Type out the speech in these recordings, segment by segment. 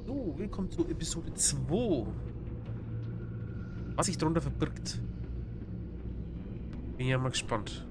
So, willkommen zu Episode 2. Was sich darunter verbirgt. Bin ja mal gespannt.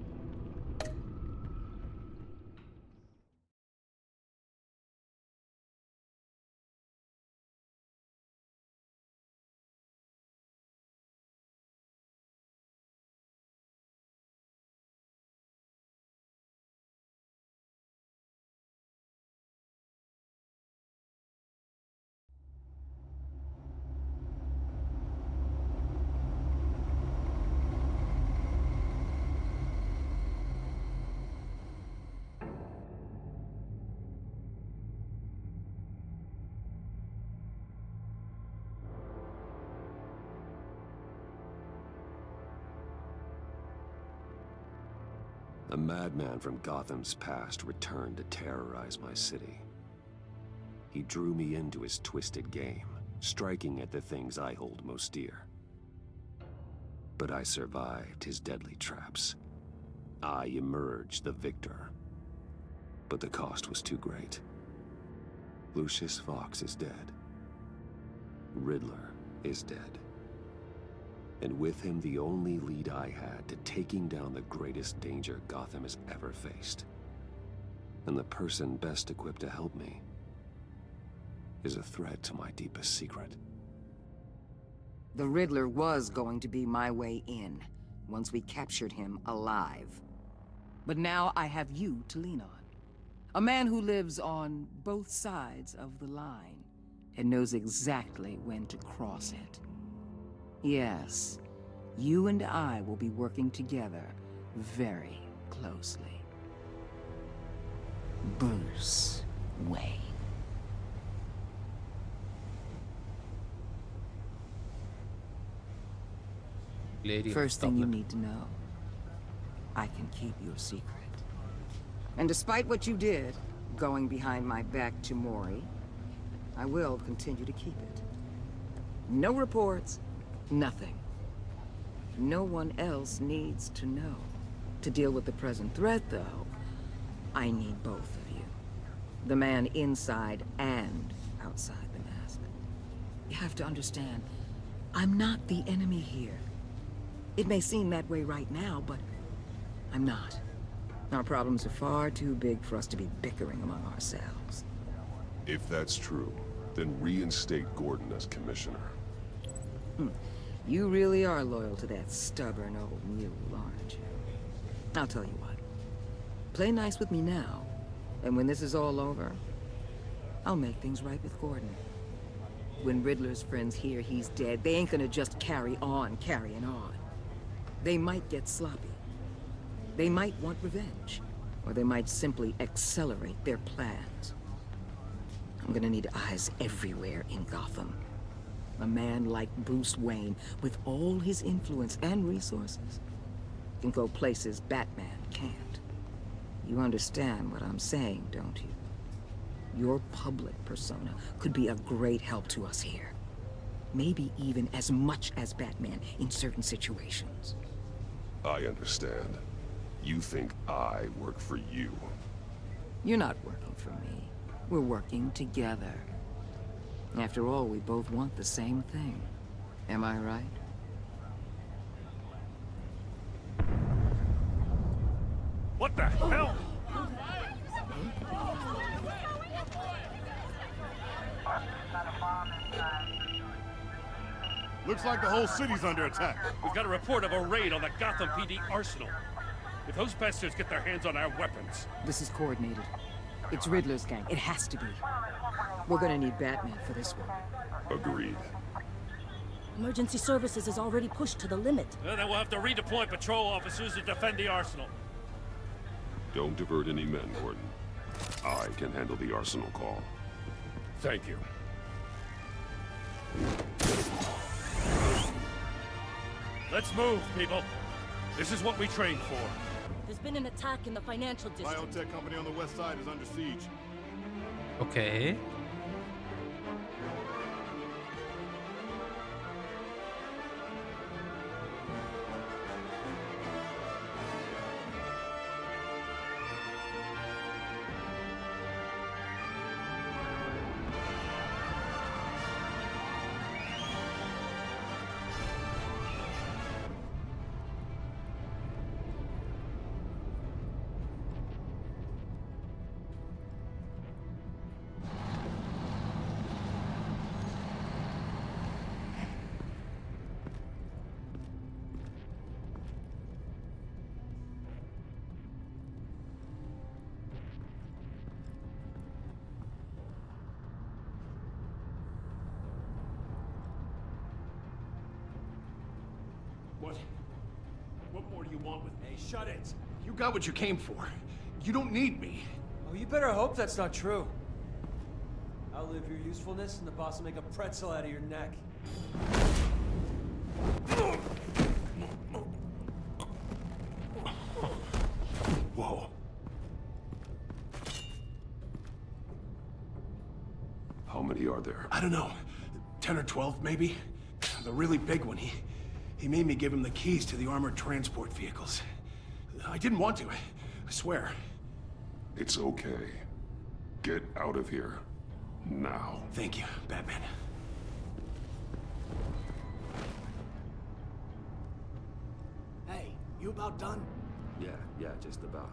A madman from Gotham's past returned to terrorize my city. He drew me into his twisted game, striking at the things I hold most dear. But I survived his deadly traps. I emerged the victor. But the cost was too great. Lucius Fox is dead. Riddler is dead. And with him the only lead I had to taking down the greatest danger Gotham has ever faced. And the person best equipped to help me is a threat to my deepest secret. The Riddler was going to be my way in, once we captured him alive. But now I have you to lean on. A man who lives on both sides of the line, and knows exactly when to cross it. Yes, you and I will be working together very closely. Bruce Wayne. Lady First thing you need to know, I can keep your secret. And despite what you did, going behind my back to Mori, I will continue to keep it. No reports, nothing. No one else needs to know. To deal with the present threat, though, I need both of you. The man inside and outside the mask. You have to understand, I'm not the enemy here. It may seem that way right now, but I'm not. Our problems are far too big for us to be bickering among ourselves. If that's true, then reinstate Gordon as commissioner. You really are loyal to that stubborn old mule, aren't you? I'll tell you what. Play nice with me now, and when this is all over, I'll make things right with Gordon. When Riddler's friends hear he's dead, they ain't gonna just carry on carrying on. They might get sloppy. They might want revenge, or they might simply accelerate their plans. I'm gonna need eyes everywhere in Gotham. A man like Bruce Wayne, with all his influence and resources, can go places Batman can't. You understand what I'm saying, don't you? Your public persona could be a great help to us here. Maybe even as much as Batman in certain situations. I understand. You think I work for you. You're not working for me. We're working together. After all, we both want the same thing. Am I right? What the hell? Looks like the whole city's under attack. We've got a report of a raid on the Gotham PD arsenal. If those bastards get their hands on our weapons... This is coordinated. It's Riddler's gang. It has to be. We're gonna need Batman for this one. Agreed. Emergency services is already pushed to the limit. Then we'll have to redeploy patrol officers to defend the arsenal. Don't divert any men, Gordon. I can handle the arsenal call. Thank you. Let's move, people. This is what we trained for. There's been an attack in the financial district. Biotech company on the west side is under siege. Okay. more do you want with me? Hey, shut it! You got what you came for. You don't need me. Oh, you better hope that's not true. Outlive your usefulness, and the boss will make a pretzel out of your neck. Whoa. How many are there? I don't know. 10 or 12, maybe? The really big one, he made me give him the keys to the armored transport vehicles. I didn't want to, I swear. It's okay. Get out of here. Now. Thank you, Batman. Hey, you about done? Yeah, just about.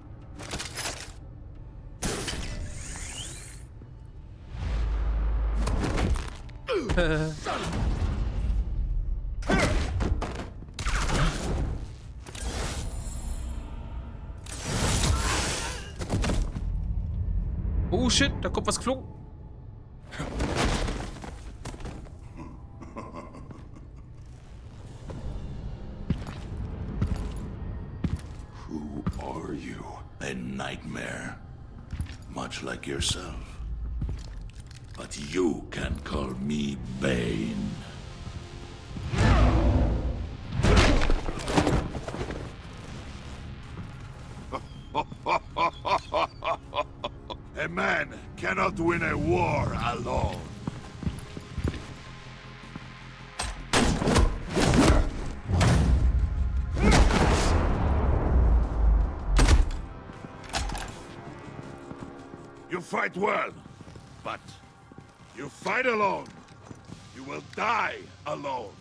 Oh shit, da kommt was geflogen. Who are you? A nightmare, much like yourself. But you can call me Bane. A man cannot win a war alone. You fight well, but you fight alone. You will die alone.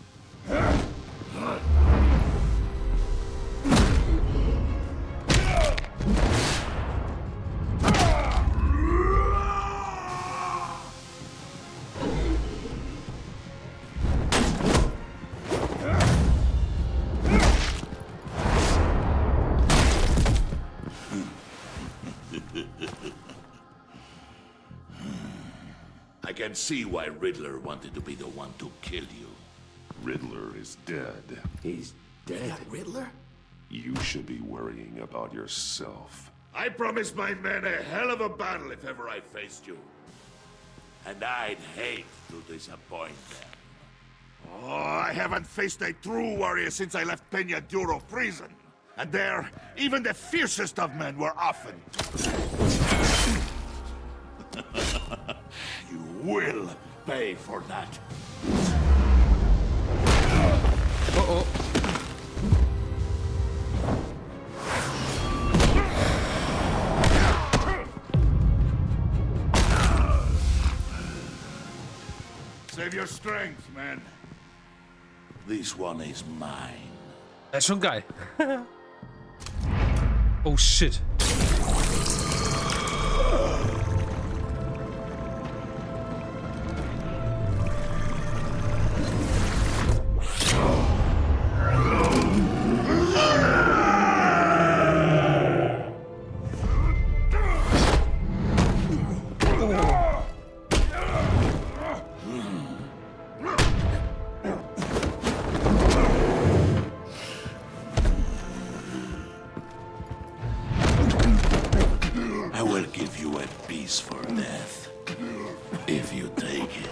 I can see why Riddler wanted to be the one to kill you. Riddler is dead. He's dead. Riddler? You should be worrying about yourself. I promised my men a hell of a battle if ever I faced you. And I'd hate to disappoint them. Oh, I haven't faced a true warrior since I left Peña Duro prison. And there, even the fiercest of men were often. You will pay for that. Uh-oh. Save your strength, man. This one is mine. Das ist schon geil. Oh shit. I will give you a piece for death. If you take it.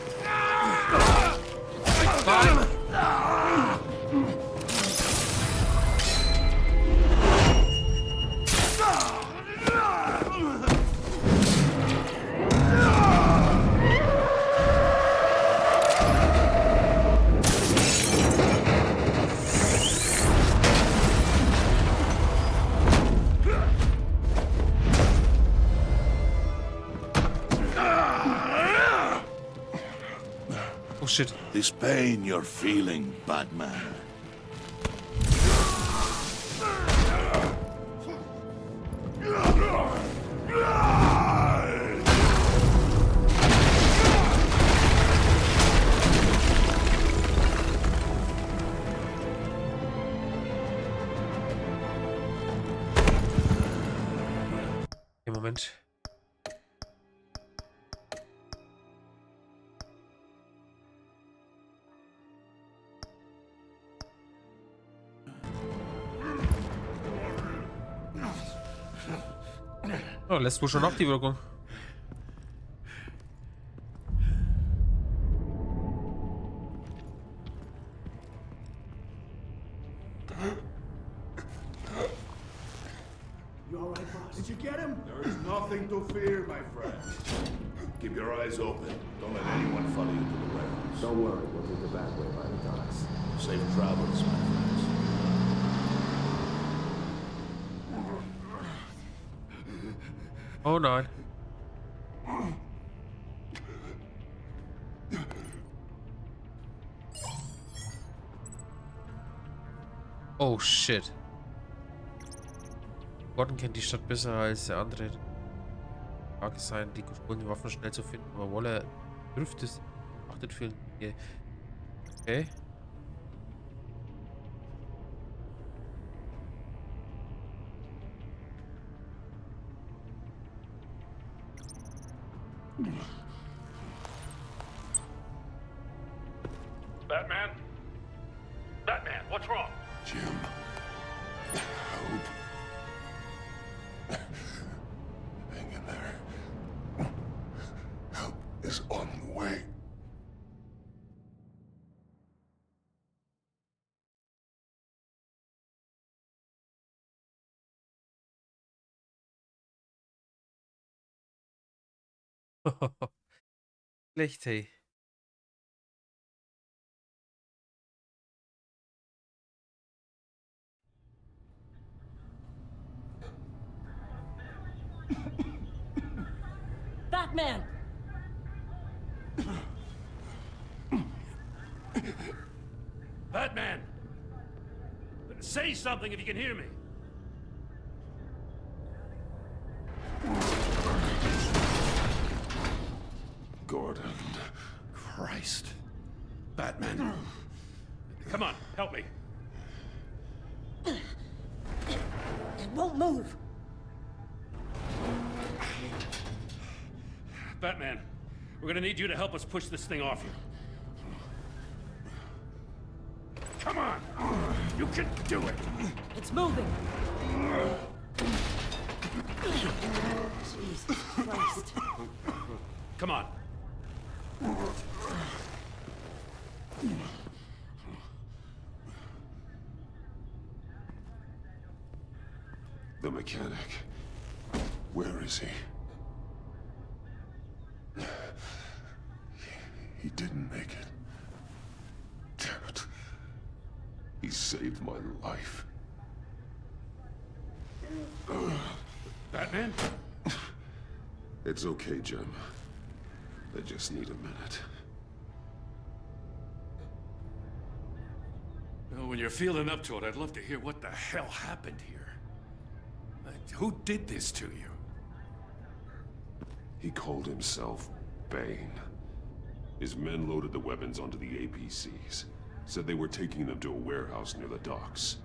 Oh shit. This pain you're feeling, Batman. Im Moment. Oh, lässt wohl schon noch die Wirkung. You all right, boss? Did you get him? There is nothing to fear, my friend. Keep your eyes open. Don't let anyone follow you to the warehouse. Don't worry, we'll take the back way by the docks. Safe travels, my friends. Oh nein. Oh shit. Gordon kennt die Stadt besser als der andere. Mag es sein, die gestohlenen Waffen schnell zu finden, aber Waller prüft es. Achtet für ihn. Okay. Batman? Batman, what's wrong? Jim. Help. Hang in there. Help is on the way. Schlecht, hey. Batman! Batman! Say something if you can hear me. Gordon. Christ. Batman. Come on, help me. It won't move. Batman, we're gonna need you to help us push this thing off you. Come on! You can do it! It's moving. Jesus Christ. Come on. The mechanic. Where is he? He didn't make it. Damn it. He saved my life. Batman? It's okay, Jim. I just need a minute. Well, when you're feeling up to it, I'd love to hear what the hell happened here. Who did this to you? He called himself Bane. His men loaded the weapons onto the APCs. Said they were taking them to a warehouse near the docks.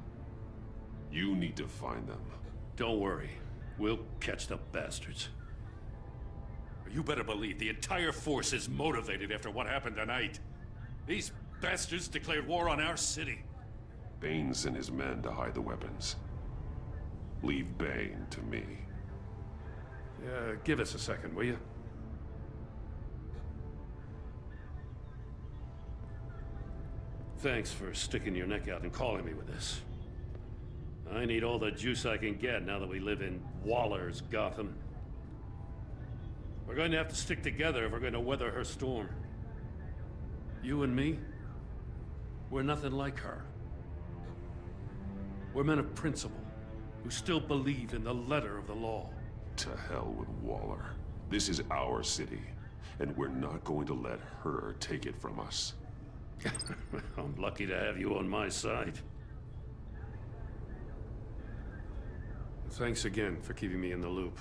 You need to find them. Don't worry. We'll catch the bastards. You better believe the entire force is motivated after what happened tonight. These bastards declared war on our city. Bane sent his men to hide the weapons. Leave Bane to me. Give us a second, will you? Thanks for sticking your neck out and calling me with this. I need all the juice I can get now that we live in Waller's Gotham. We're going to have to stick together if we're going to weather her storm. You and me, we're nothing like her. We're men of principle, who still believe in the letter of the law. To hell with Waller. This is our city, and we're not going to let her take it from us. I'm lucky to have you on my side. Thanks again for keeping me in the loop.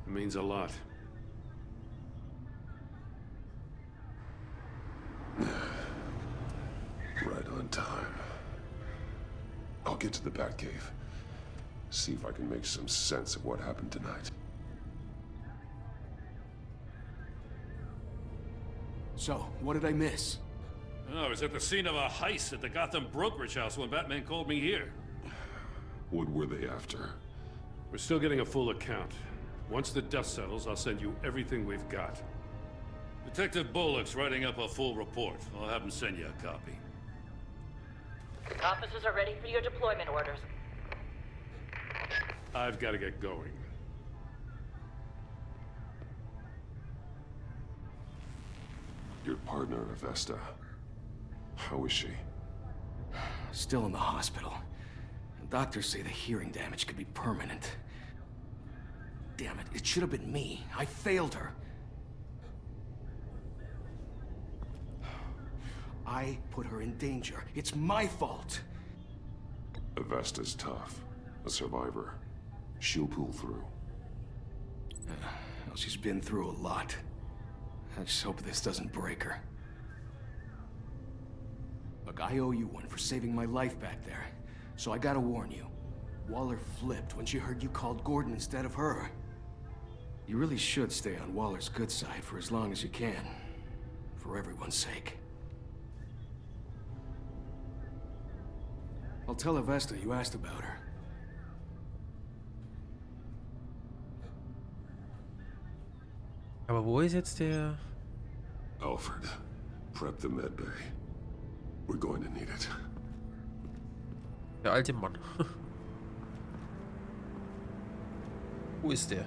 It means a lot. Right on time. I'll get to the Batcave. See if I can make some sense of what happened tonight. So, what did I miss? Oh, I was at the scene of a heist at the Gotham brokerage house when Batman called me here. What were they after? We're still getting a full account. Once the dust settles, I'll send you everything we've got. Detective Bullock's writing up a full report. I'll have him send you a copy. Officers are ready for your deployment orders. I've got to get going. Your partner, Avesta. How is she? Still in the hospital. Doctors say the hearing damage could be permanent. Damn it, it should have been me. I failed her. I put her in danger. It's my fault. Avesta's tough. A survivor. She'll pull through. Well, she's been through a lot. I just hope this doesn't break her. Look, I owe you one for saving my life back there. So I gotta warn you. Waller flipped when she heard you called Gordon instead of her. You really should stay on Waller's good side for as long as you can. For everyone's sake. I'll tell Avesta you asked about her. Aber wo ist jetzt der... Alfred, prep the med bay. We're going to need it. Der alte Mann. Wo ist der?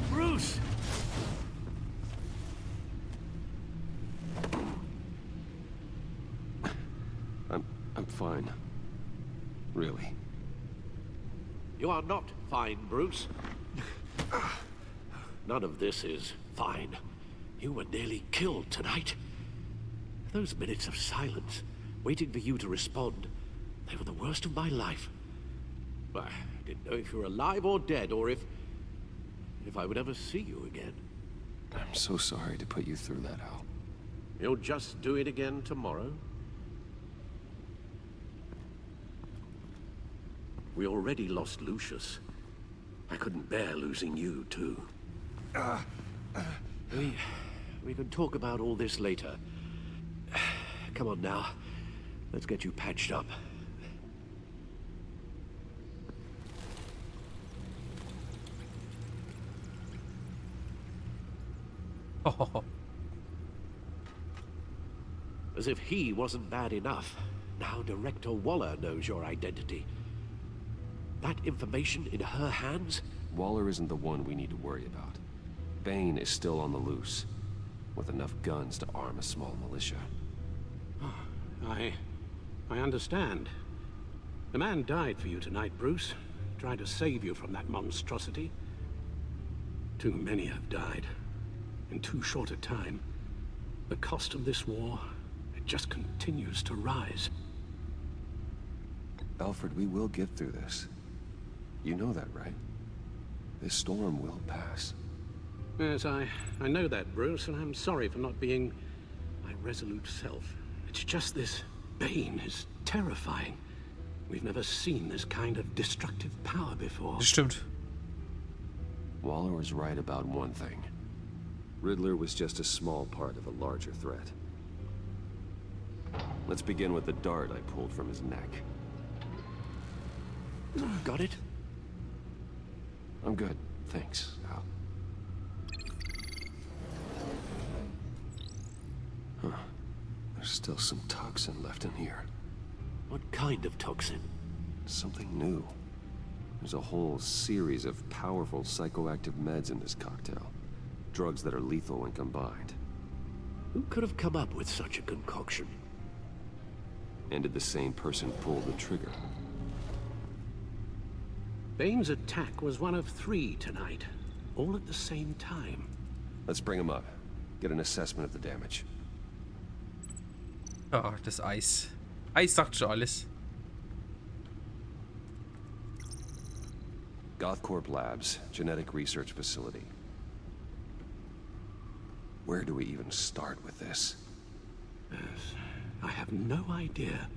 Bruce! I'm fine. Really. You are not fine, Bruce. None of this is fine. You were nearly killed tonight. Those minutes of silence, waiting for you to respond, they were the worst of my life. I didn't know if you were alive or dead, or if I would ever see you again. I'm so sorry to put you through that, Al. You'll just do it again tomorrow? We already lost Lucius. I couldn't bear losing you, too. We can talk about all this later. Come on now. Let's get you patched up. As if he wasn't bad enough. Now Director Waller knows your identity. That information in her hands? Waller isn't the one we need to worry about. Bane is still on the loose, with enough guns to arm a small militia. I understand. The man died for you tonight, Bruce. Tried to save you from that monstrosity. Too many have died. In too short a time. The cost of this war, it just continues to rise. Alfred, we will get through this. You know that, right? This storm will pass. Yes, I know that, Bruce, and I'm sorry for not being my resolute self. It's just this Bane is terrifying. We've never seen this kind of destructive power before. Das stimmt. Waller was right about one thing. Riddler was just a small part of a larger threat. Let's begin with the dart I pulled from his neck. Got it? I'm good, thanks, Al. Huh. There's still some toxin left in here. What kind of toxin? Something new. There's a whole series of powerful psychoactive meds in this cocktail. Drugs that are lethal when combined. Who could have come up with such a concoction? And did the same person pull the trigger? Bane's attack was one of 3 tonight, all at the same time. Let's bring him up. Get an assessment of the damage. Ah, das Eis. Eis sagt schon alles. Gothcorp Labs, genetic research facility. Where do we even start with this? Yes, I have no idea.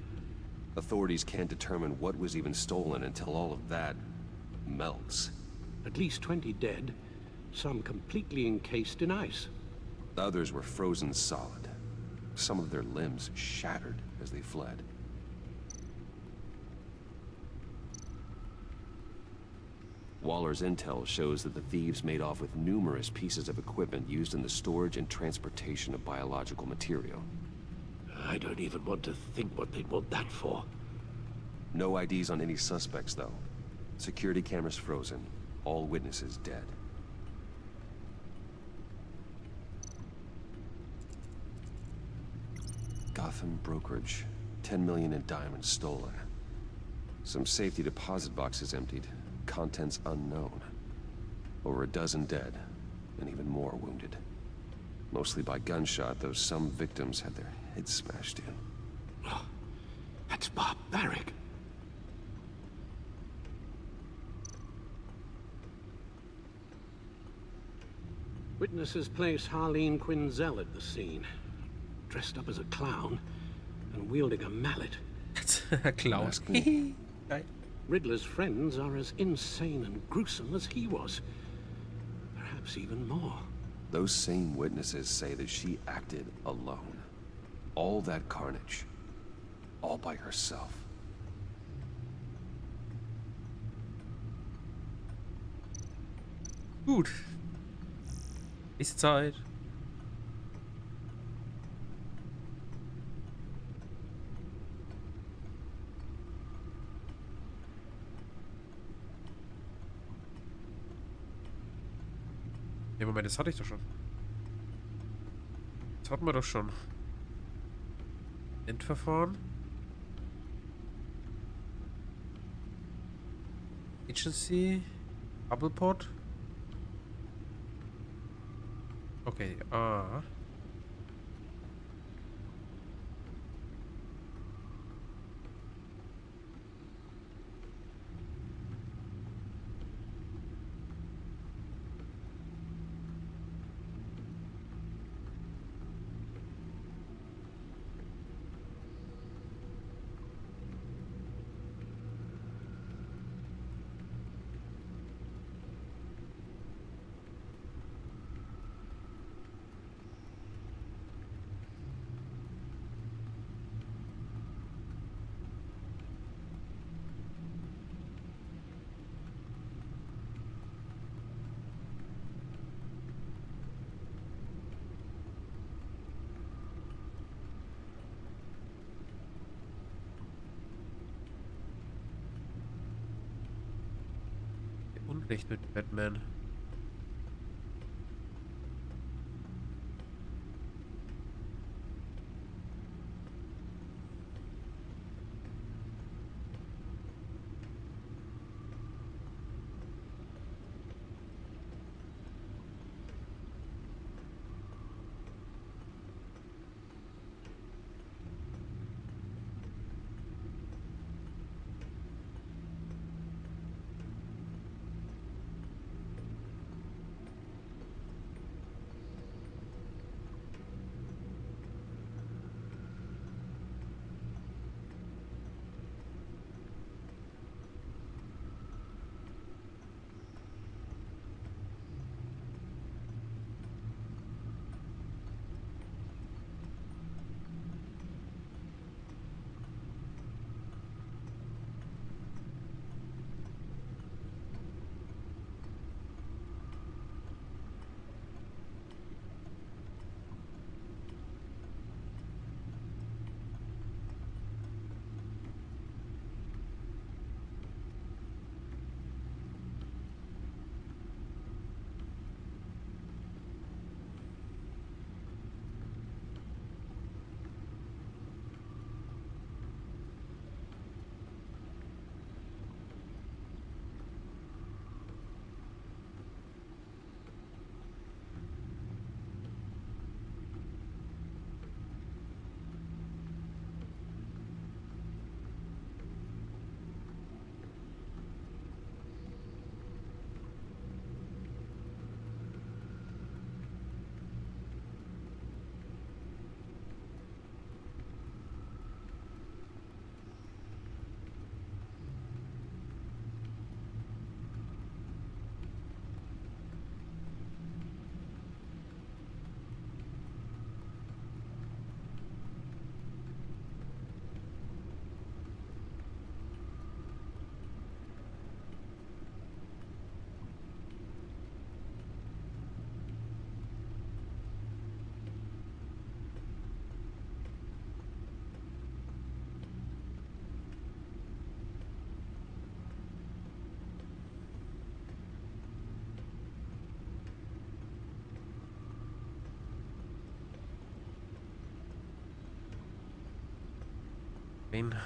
Authorities can't determine what was even stolen until all of that melts. At least 20 dead, some completely encased in ice. Others were frozen solid. Some of their limbs shattered as they fled. Waller's intel shows that the thieves made off with numerous pieces of equipment used in the storage and transportation of biological material. I don't even want to think what they'd want that for. No IDs on any suspects, though. Security cameras frozen. All witnesses dead. Gotham brokerage. 10 million in diamonds stolen. Some safety deposit boxes emptied. Contents unknown. Over a dozen dead, and even more wounded. Mostly by gunshot, though some victims had their heads smashed in. Oh, that's barbaric. Witnesses place Harleen Quinzel at the scene, dressed up as a clown and wielding a mallet. That's a clown. Geil. Riddler's friends are as insane and gruesome as he was. Perhaps even more. Those same witnesses say that she acted alone. All that carnage. All by herself. Gut. Ist Zeit. Ja, Moment, das hatte ich doch schon. Das hatten wir doch schon. Endverfahren. Agency. Bubblepot. Okay, Unrecht mit Batman. Bane.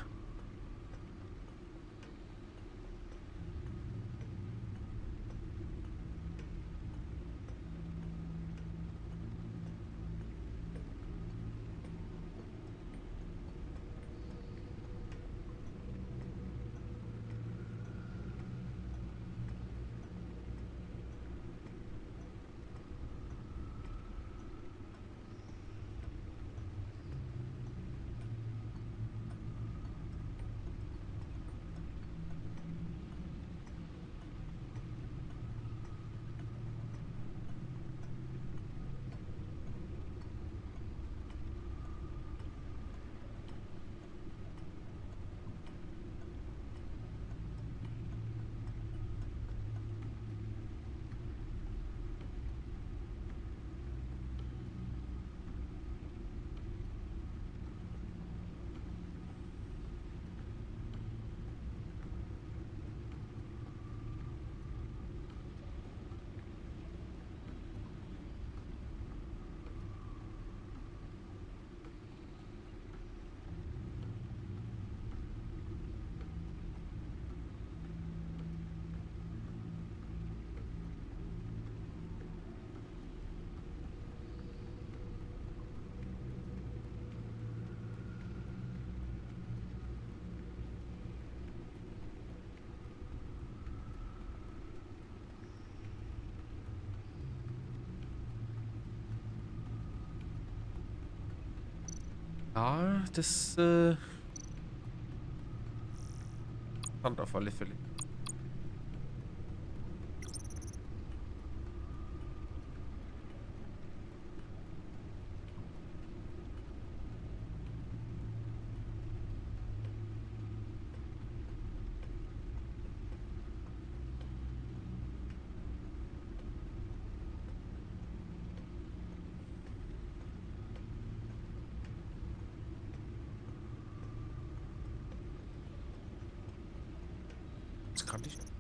Ja, das kommt auf alle Fälle. Das kannte ich nicht.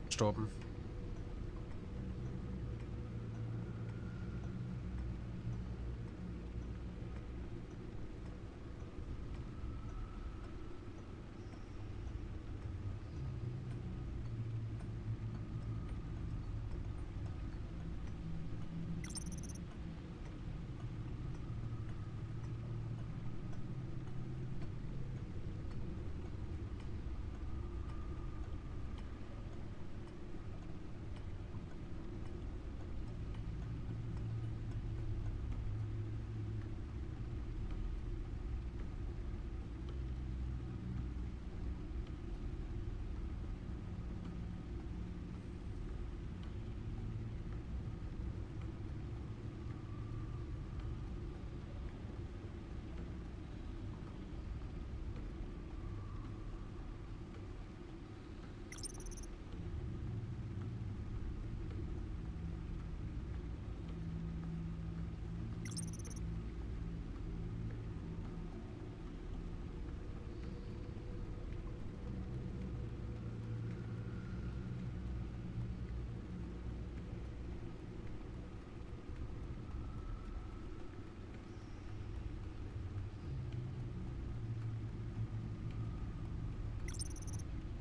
Gestorben.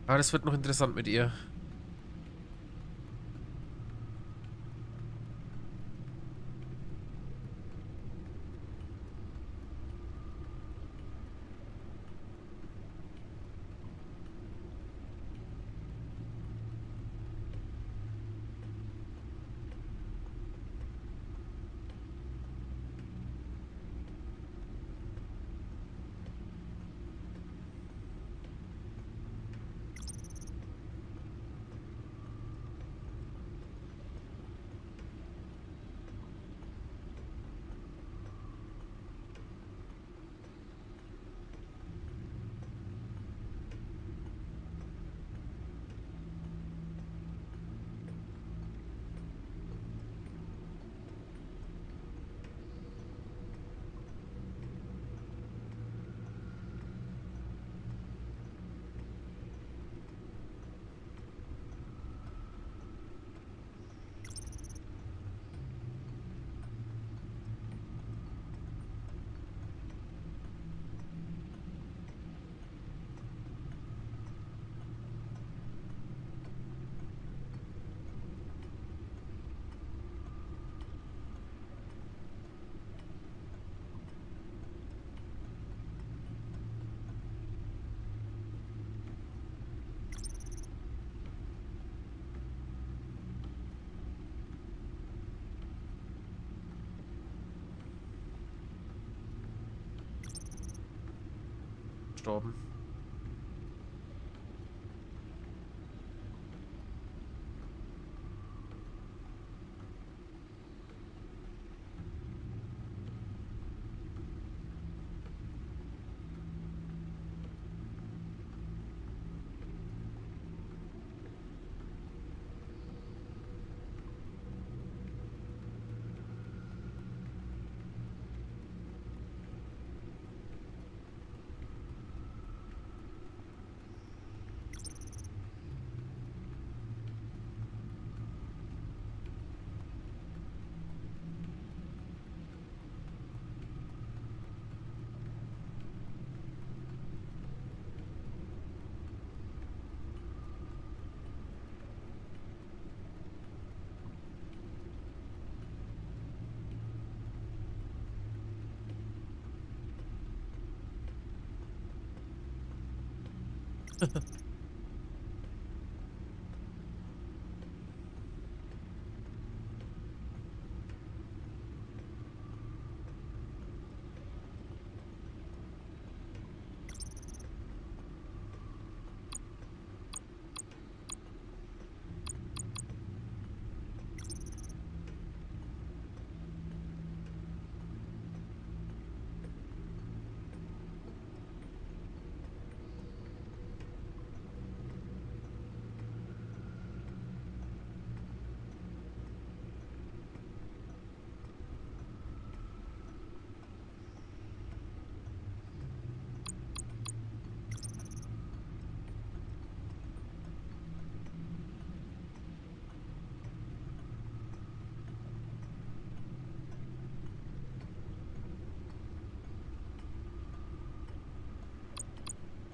Aber das wird noch interessant mit ihr. gestorben.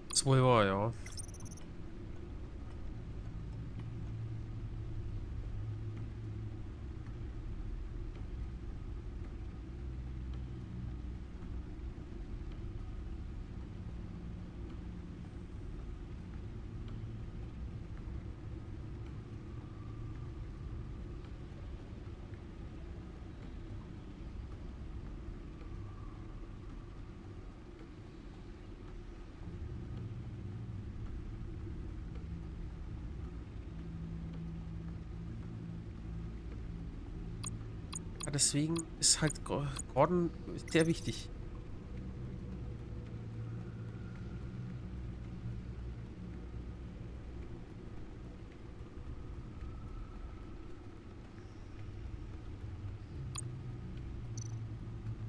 Das wohl war, ja. Deswegen ist halt Gordon sehr wichtig.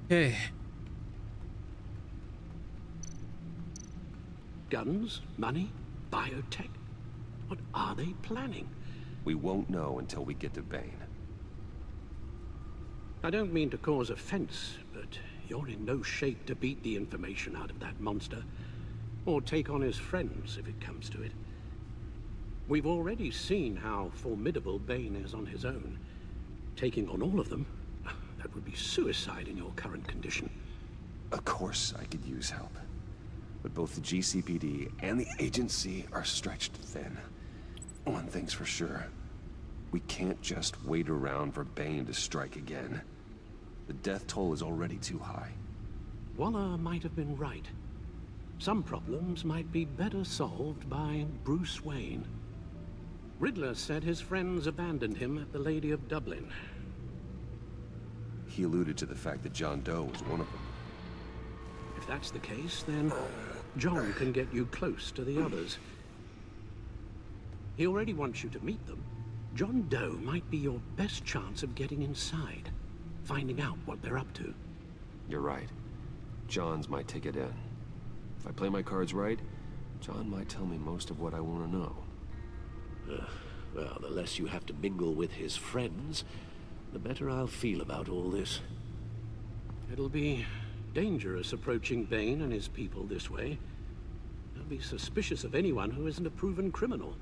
Okay. Guns, money, biotech. What are they planning? We won't know until we get to Bane. I don't mean to cause offense, but you're in no shape to beat the information out of that monster, or take on his friends if it comes to it. We've already seen how formidable Bane is on his own. Taking on all of them, that would be suicide in your current condition. Of course I could use help. But both the GCPD and the agency are stretched thin. One thing's for sure. We can't just wait around for Bane to strike again. The death toll is already too high. Waller might have been right. Some problems might be better solved by Bruce Wayne. Riddler said his friends abandoned him at the Lady of Dublin. He alluded to the fact that John Doe was one of them. If that's the case, then John can get you close to the others. He already wants you to meet them. John Doe might be your best chance of getting inside, finding out what they're up to. You're right. John's my ticket in. If I play my cards right, John might tell me most of what I want to know. Well, the less you have to mingle with his friends, the better I'll feel about all this. It'll be dangerous approaching Bane and his people this way. They'll be suspicious of anyone who isn't a proven criminal.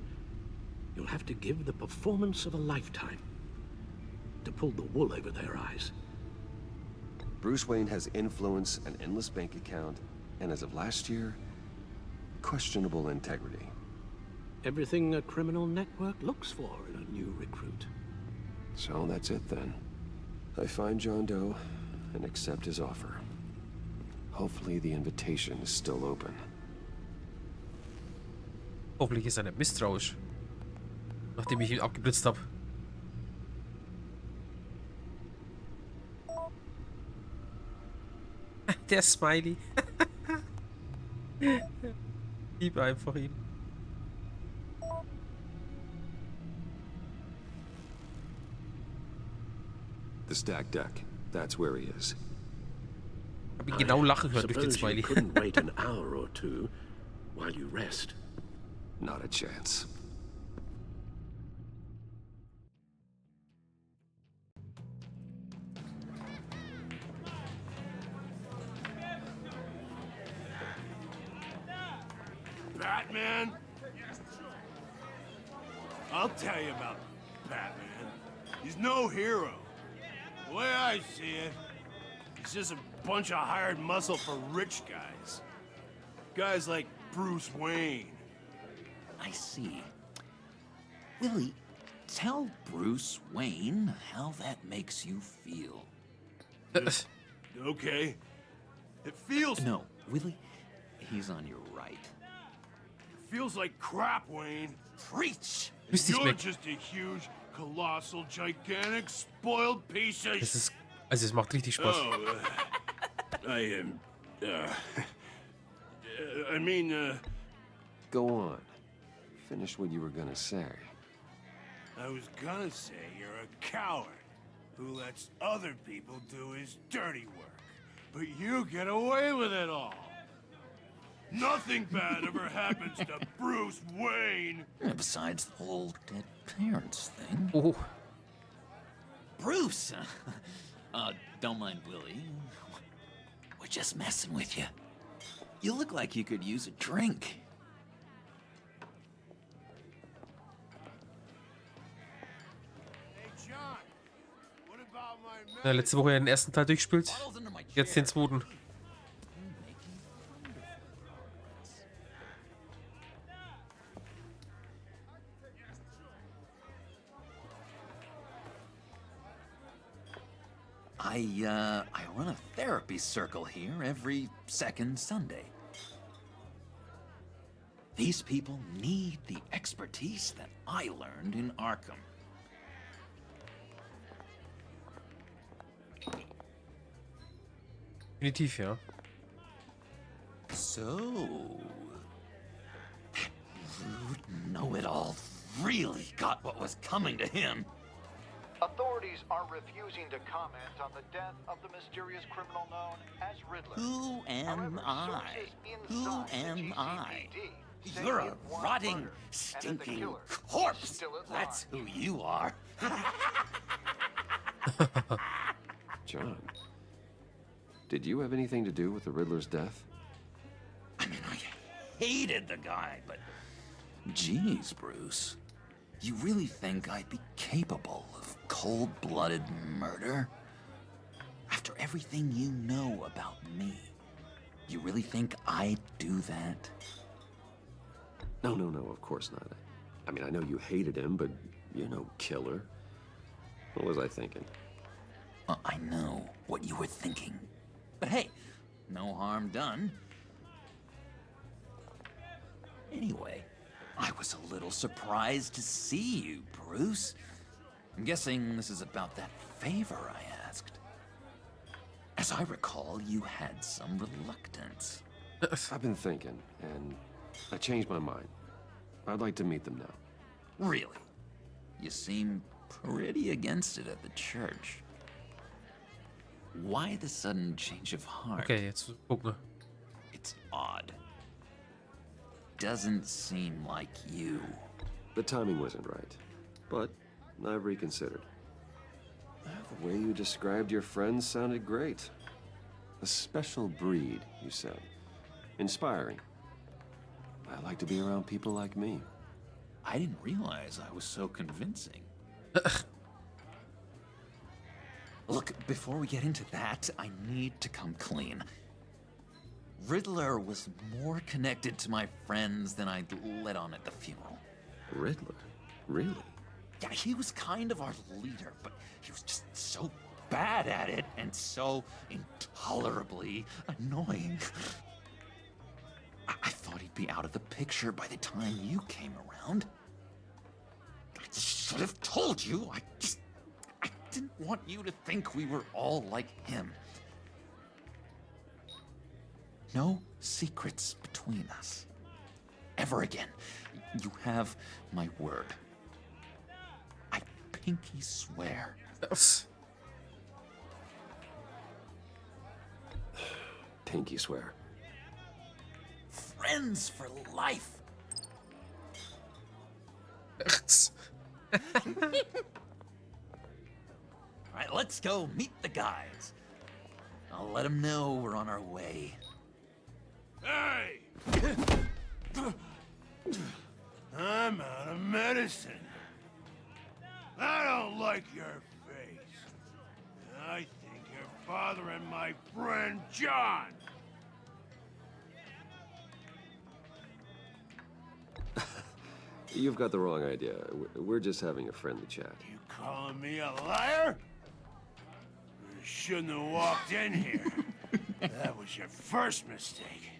You'll have to give the performance of a lifetime to pull the wool over their eyes. Bruce Wayne has influence, an endless bank account, and as of last year, questionable integrity. Everything a criminal network looks for in a new recruit. So that's it then. I find John Doe and accept his offer. Hopefully the invitation is still open. Hoffentlich ist er nicht misstrauisch. Nachdem ich ihn abgeblitzt habe. Der Smiley. Lieb einfach ihn. The stacked deck. That's where he is. Ich hab ihn genau lachen hören durch den Suppose you Smiley. couldn't wait an hour or two while you rest. Not a chance. Batman? I'll tell you about Batman. He's no hero. The way I see it, he's just a bunch of hired muscle for rich guys. Guys like Bruce Wayne. I see. Willie, tell Bruce Wayne how that makes you feel. Okay. It feels... No, Willie, he's on your right. It feels like crap, Wayne. Preach! You're just a huge, colossal, gigantic, spoiled piece of... Es macht richtig Spaß. I mean, Go on. Finish what you were gonna say. I was gonna say you're a coward who lets other people do his dirty work. But you get away with it all. Nothing bad ever happens to Bruce Wayne. Besides the whole dead parents thing. Oh. Bruce! Don't mind Willie. We're just messing with you. You look like you could use a drink. Hey, John. What about my... Ja, letzte Woche den ersten Teil durchgespielt. Jetzt den zweiten. I run a therapy circle here every second Sunday. These people need the expertise that I learned in Arkham. Definitiv, ja. So, that rude know-it-all really got what was coming to him. Authorities are refusing to comment on the death of the mysterious criminal known as Riddler. Who am However, I? sources Who inside the am I? GCPD say You're he a was rotting, murdered, and that the stinking killer is corpse. still at That's large. who you are. John, did you have anything to do with the Riddler's death? I mean, I hated the guy, but... Geez, Bruce. You really think I'd be capable of cold-blooded murder? After everything you know about me, you really think I'd do that? No, of course not. I mean, I know you hated him, but you're no killer. What was I thinking? I know what you were thinking. But hey, no harm done. Anyway, I was a little surprised to see you, Bruce. I'm guessing this is about that favor I asked. As I recall, you had some reluctance. I've been thinking, and I changed my mind. I'd like to meet them now. Really? You seem pretty against it at the church. Why the sudden change of heart? Okay, jetzt gucken wir. It's odd. Doesn't seem like you. The timing wasn't right, but I've reconsidered. The way you described your friends sounded great. A special breed, you said. Inspiring. I like to be around people like me. I didn't realize I was so convincing. Look, before we get into that, I need to come clean. Riddler was more connected to my friends than I'd let on at the funeral. Riddler? Really? Yeah, he was kind of our leader, but he was just so bad at it and so intolerably annoying. I thought he'd be out of the picture by the time you came around. I should have told you. I didn't want you to think we were all like him. No secrets between us. Ever again. You have my word. I pinky swear. Pinky swear. Friends for life. All right, let's go meet the guys. I'll let them know we're on our way. Hey! I'm out of medicine. I don't like your face. I think you're bothering my friend John. You've got the wrong idea. We're just having a friendly chat. You calling me a liar? You shouldn't have walked in here. That was your first mistake.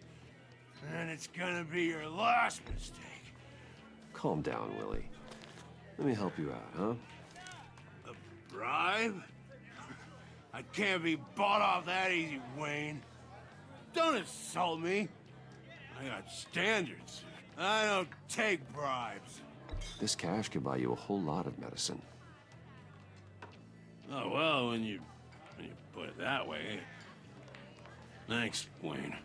And it's gonna be your last mistake. Calm down, Willie. Let me help you out, huh? A bribe? I can't be bought off that easy, Wayne. Don't insult me. I got standards. I don't take bribes. This cash could buy you a whole lot of medicine. Oh, well, when you put it that way. Thanks, Wayne.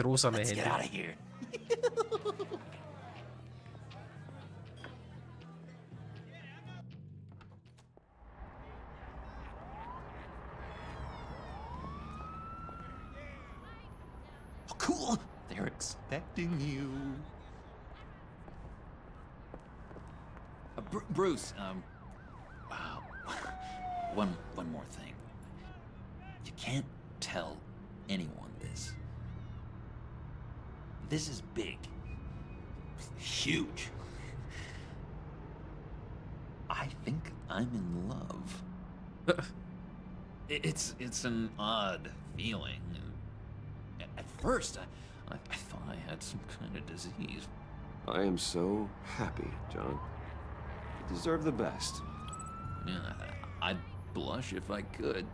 Let's get out of here. Oh, cool. They're expecting you. Bruce, wow. One more thing. You can't tell anyone this. This is big. Huge. I think I'm in love. It's an odd feeling. At first, I thought I had some kind of disease. I am so happy, John. You deserve the best. Yeah, I'd blush if I could.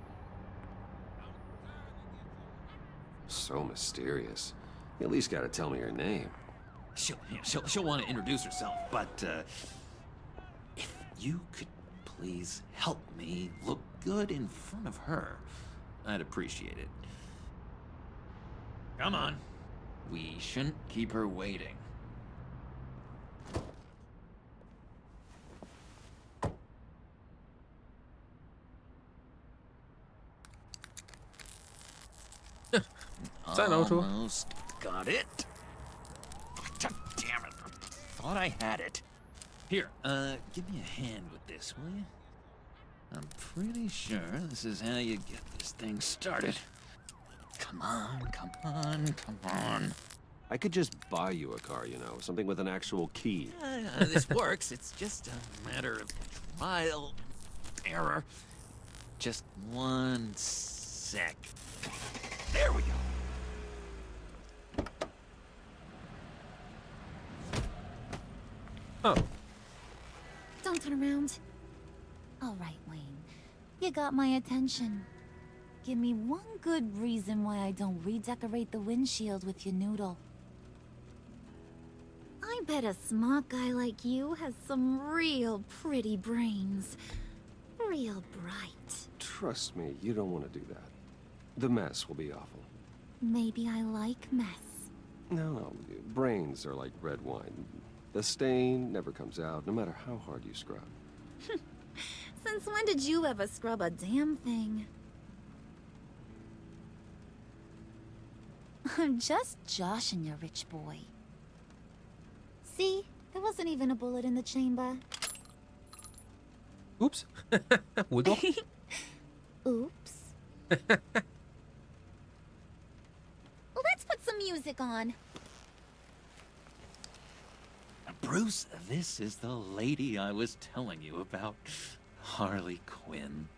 So mysterious. You at least gotta tell me her name. She'll want to introduce herself, but if you could please help me look good in front of her, I'd appreciate it. Come on. We shouldn't keep her waiting. Sein Auto. Almost got it. God damn it. Thought I had it. Here, give me a hand with this, will you? I'm pretty sure this is how you get this thing started. Come on, come on, come on. I could just buy you a car, you know, something with an actual key. This works. It's just a matter of trial and error. Just one sec. There we go. Oh. Don't turn around. All right, Wayne. You got my attention. Give me one good reason why I don't redecorate the windshield with your noodle. I bet a smart guy like you has some real pretty brains. Real bright. Trust me, you don't want to do that. The mess will be awful. Maybe I like mess. No, brains are like red wine. The stain never comes out, no matter how hard you scrub. Since when did you ever scrub a damn thing? I'm just joshing you, rich boy. See? There wasn't even a bullet in the chamber. Oops. Wohl doch. Oops. Let's put some music on. Bruce, this is the lady I was telling you about. Harley Quinn.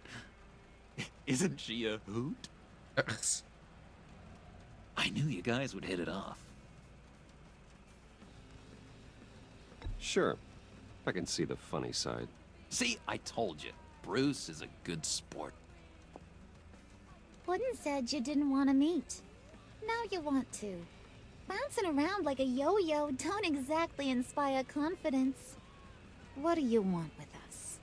Isn't she a hoot? I knew you guys would hit it off. Sure. I can see the funny side. See, I told you. Bruce is a good sport. Puddin said you didn't want to meet. Now you want to. Bouncing around like a yo-yo don't exactly inspire confidence. What do you want with us?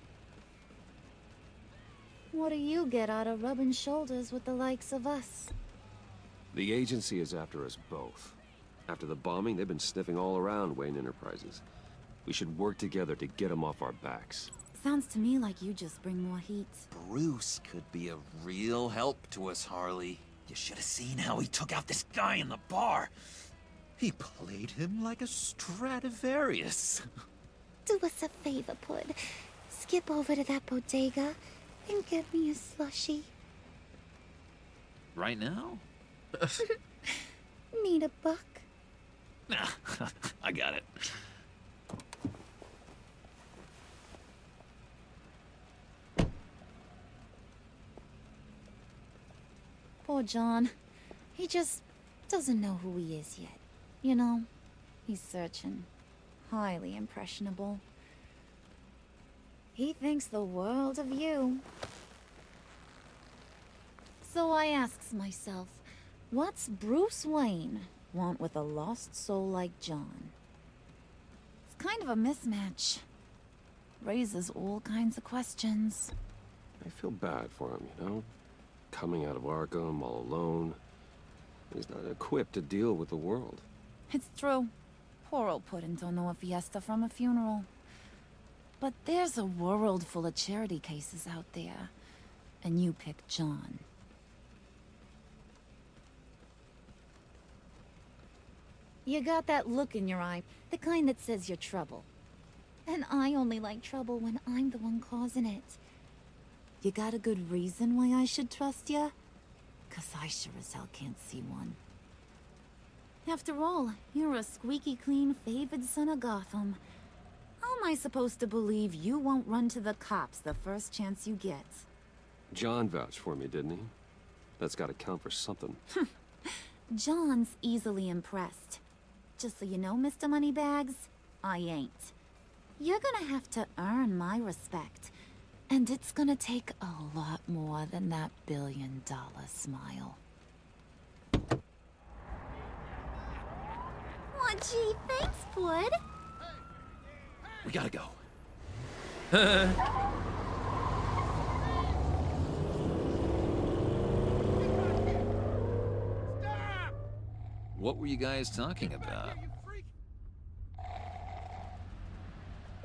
What do you get out of rubbing shoulders with the likes of us? The agency is after us both. After the bombing, they've been sniffing all around Wayne Enterprises. We should work together to get them off our backs. Sounds to me like you just bring more heat. Bruce could be a real help to us, Harley. You should have seen how he took out this guy in the bar. He played him like a Stradivarius. Do us a favor, Pud. Skip over to that bodega and get me a slushie. Right now? Need a buck? Nah, I got it. Poor John. He just doesn't know who he is yet. You know, he's searching. Highly impressionable. He thinks the world of you. So I asks myself, what's Bruce Wayne want with a lost soul like John? It's kind of a mismatch. Raises all kinds of questions. I feel bad for him, you know? Coming out of Arkham all alone. He's not equipped to deal with the world. It's true. Poor old Puddin' don't know a fiesta from a funeral. But there's a world full of charity cases out there. And you pick John. You got that look in your eye, the kind that says you're trouble. And I only like trouble when I'm the one causing it. You got a good reason why I should trust you? 'Cause I sure as hell can't see one. After all, you're a squeaky clean favored son of Gotham. How am I supposed to believe you won't run to the cops the first chance you get? John vouched for me, didn't he? That's gotta count for something. John's easily impressed. Just so you know, Mr. Moneybags, I ain't. You're gonna have to earn my respect. And it's gonna take a lot more than that billion-dollar smile. Oh, gee, thanks, Pud. We gotta go. What were you guys talking about?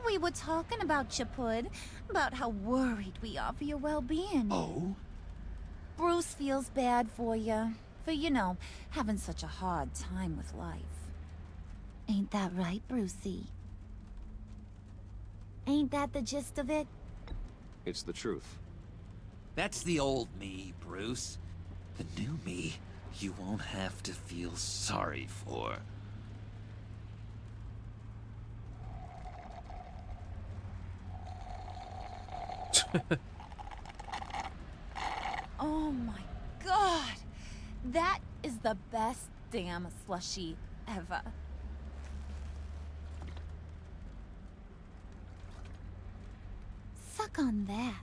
We were talking about you, Pud. About how worried we are for your well-being. Oh? Bruce feels bad for you. For, you know, having such a hard time with life. Ain't that right, Brucey? Ain't that the gist of it? It's the truth. That's the old me, Bruce. The new me, you won't have to feel sorry for. Oh my god! That is the best damn slushie ever. Suck on that.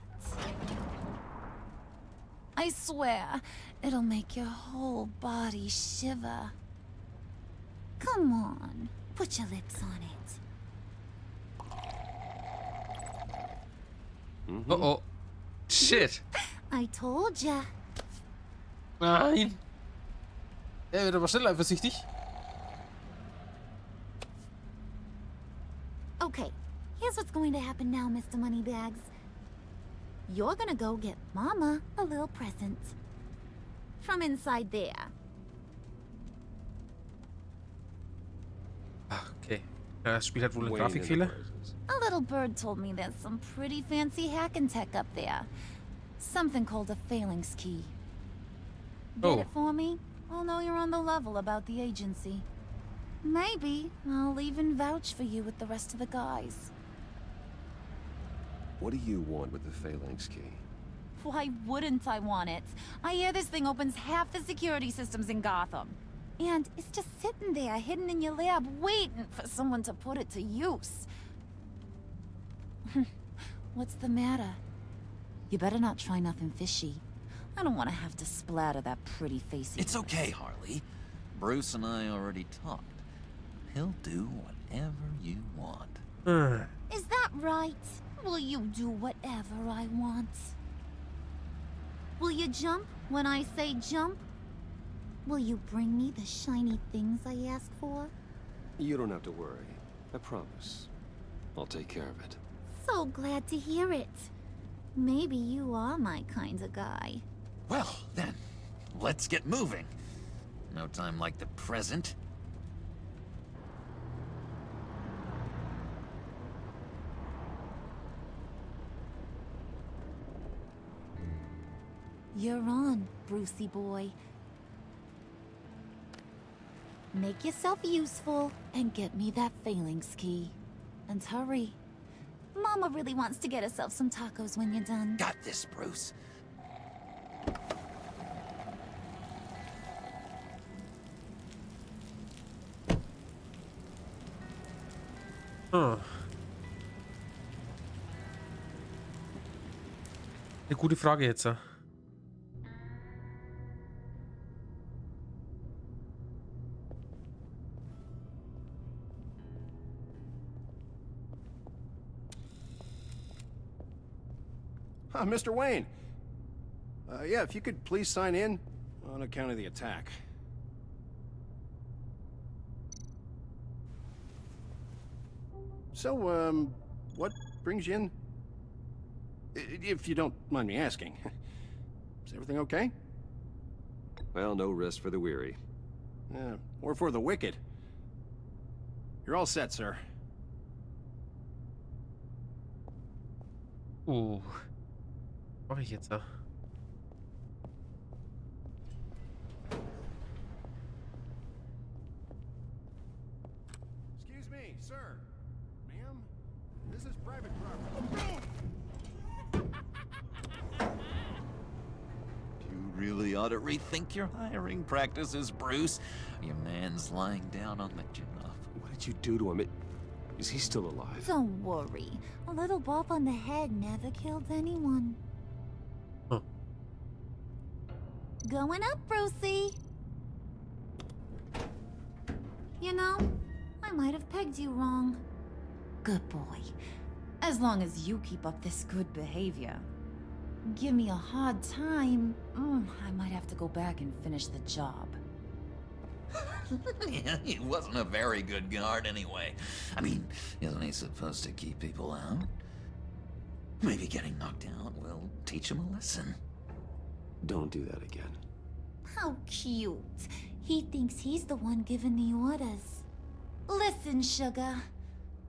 I swear, it'll make your whole body shiver. Come on, put your lips on it. Oh. Shit. I told ya. Nein. Er wird aber schnell eifersüchtig. Okay, here's what's going to happen now, Mr. Moneybags. You're gonna go get Mama a little present. From inside there. Okay. Das Spiel hat wohl einen Grafikfehler. A little bird told me there's some pretty fancy hacking tech up there. Something called a phalanx key. Get it for me? I'll know you're on the level about the agency. Maybe I'll even vouch for you with the rest of the guys. What do you want with the Phalanx key? Why wouldn't I want it? I hear this thing opens half the security systems in Gotham. And it's just sitting there, hidden in your lab, waiting for someone to put it to use. What's the matter? You better not try nothing fishy. I don't want to have to splatter that pretty face. It's okay, Harley. Bruce and I already talked. He'll do whatever you want. Is that right? Will you do whatever I want? Will you jump when I say jump? Will you bring me the shiny things I ask for? You don't have to worry. I promise. I'll take care of it. So glad to hear it. Maybe you are my kind of guy. Well, then, let's get moving. No time like the present. You're on, Brucey boy. Make yourself useful and get me that Phalanx key. And hurry. Mama really wants to get herself some tacos when you're done. Got this, Bruce. Eine gute Frage jetzt. Mr. Wayne. Yeah, if you could please sign in on account of the attack. So, what brings you in? If you don't mind me asking. Is everything okay? Well, no rest for the weary. Or for the wicked. You're all set, sir. Was mache ich jetzt? Excuse me, sir. Ma'am, this is private property. You really ought to rethink your hiring practices, Bruce. Your man's lying down on the job. What did you do to him? Is he still alive? Don't worry. A little bump on the head never killed anyone. Huh. Going up, Brucey. You know, I might have pegged you wrong. Good boy. As long as you keep up this good behavior. Give me a hard time, I might have to go back and finish the job. Yeah, he wasn't a very good guard anyway. I mean, isn't he supposed to keep people out? Maybe getting knocked out will teach him a lesson. Don't do that again. How cute. He thinks he's the one giving the orders. Listen, sugar.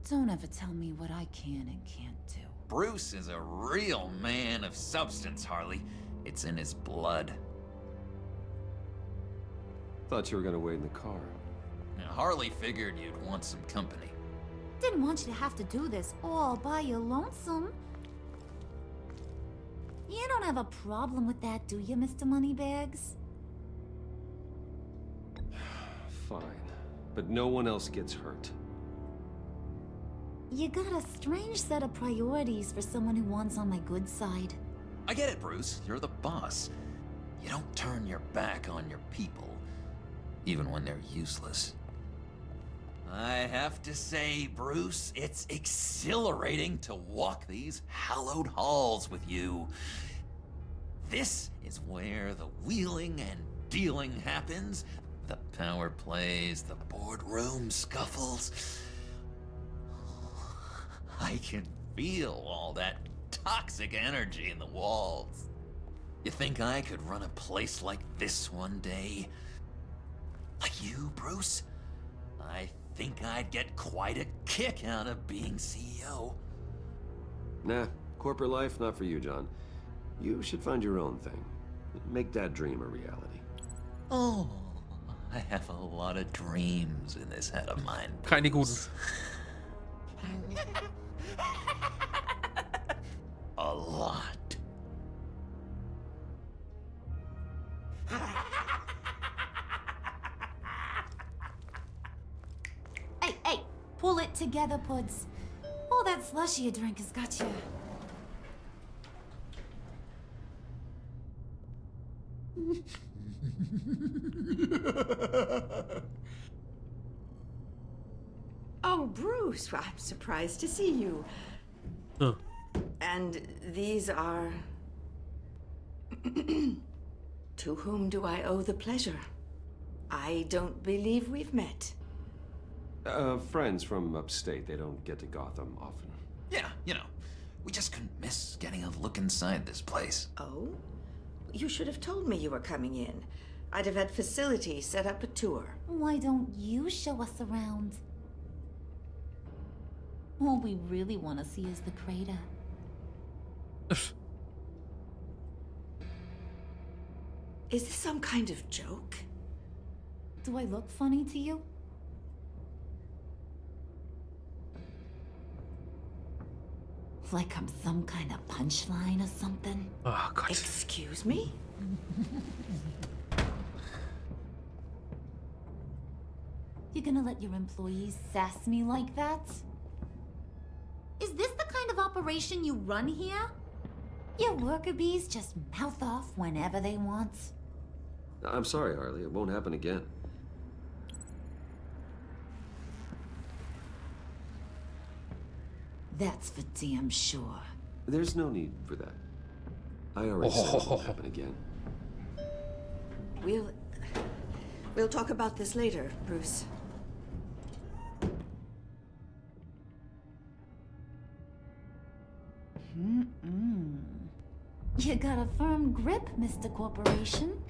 Don't ever tell me what I can and can't do. Bruce is a real man of substance, Harley. It's in his blood. Thought you were gonna wait in the car. Now, Harley figured you'd want some company. Didn't want you to have to do this all by your lonesome. You don't have a problem with that, do you, Mr. Moneybags? Fine. But no one else gets hurt. You got a strange set of priorities for someone who wants on my good side. I get it, Bruce. You're the boss. You don't turn your back on your people, even when they're useless. I have to say, Bruce, it's exhilarating to walk these hallowed halls with you. This is where the wheeling and dealing happens, the power plays, the boardroom scuffles. I can feel all that toxic energy in the walls. You think I could run a place like this one day? Like you, Bruce? I think I'd get quite a kick out of being CEO. Nah, corporate life, not for you, John. You should find your own thing. Make that dream a reality. Oh, I have a lot of dreams in this head of mine. Keine guten. A lot. Hey, pull it together, Puds. All that slushy you drink has got you. Oh, Bruce, I'm surprised to see you. Huh. And these are... To whom do I owe the pleasure? I don't believe we've met. Friends from upstate. They don't get to Gotham often. Yeah, you know, we just couldn't miss getting a look inside this place. Oh? You should have told me you were coming in. I'd have had facilities set up a tour. Why don't you show us around? All we really want to see is the crater. Is this some kind of joke? Do I look funny to you? Like I'm some kind of punchline or something? Oh, God. Excuse me? You gonna let your employees sass me like that? Is this the kind of operation you run here? Your worker bees just mouth off whenever they want. I'm sorry, Harley. It won't happen again. That's for damn sure. There's no need for that. I already said it won't happen again. We'll talk about this later, Bruce. You got a firm grip, Mr. Corporation.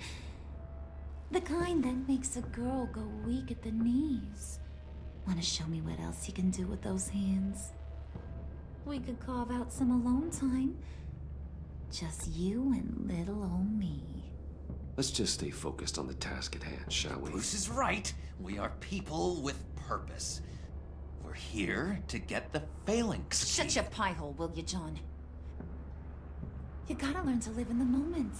The kind that makes a girl go weak at the knees. Wanna show me what else you can do with those hands? We could carve out some alone time. Just you and little old me. Let's just stay focused on the task at hand, shall we? Bruce is right. We are people with purpose. We're here to get the phalanx. Shut your pie hole, will you, John? You gotta learn to live in the moment.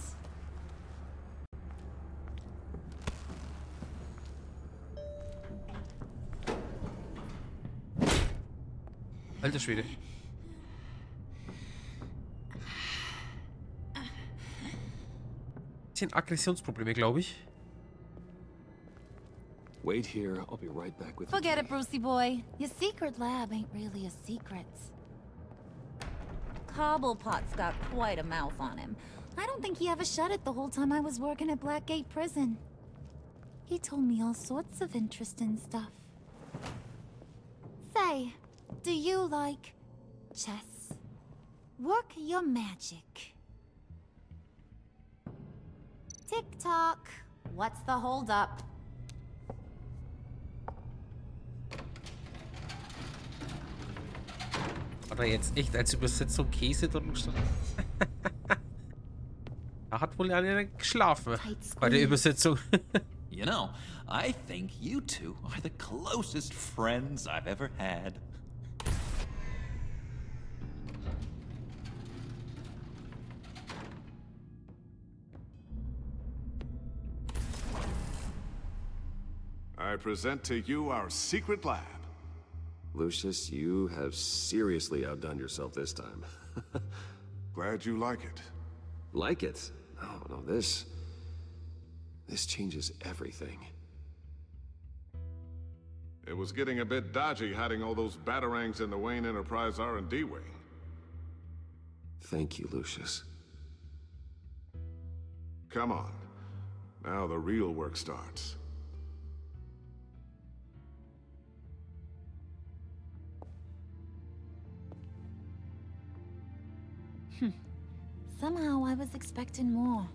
Alter Schwede. Bisschen Aggressionsprobleme, glaube ich. Wait here. I'll be right back with Forget it, Brucey boy. Your secret lab ain't really a secret. Cobblepot's got quite a mouth on him. I don't think he ever shut it the whole time I was working at Blackgate Prison. He told me all sorts of interesting stuff. Say, do you like chess? Work your magic. Tick-tock. What's the holdup? Hat er jetzt echt als Übersetzung Käse drin gestanden? Da hat wohl einer geschlafen bei der Übersetzung. You know, I think you two are the closest friends I've ever had. I present to you our secret lab. Lucius, you have seriously outdone yourself this time. Glad you like it. Like it? No, this changes everything. It was getting a bit dodgy hiding all those batarangs in the Wayne Enterprise R&D wing. Thank you, Lucius. Come on. Now the real work starts. Somehow I was expecting more.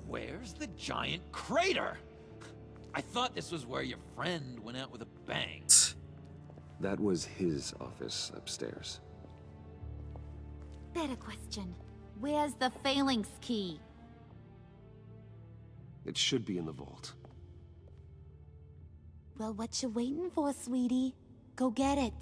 Where's the giant crater? I thought this was where your friend went out with a bang. That was his office upstairs. Better question. Where's the phalanx key? It should be in the vault. Well, what you waiting for, sweetie? Go get it.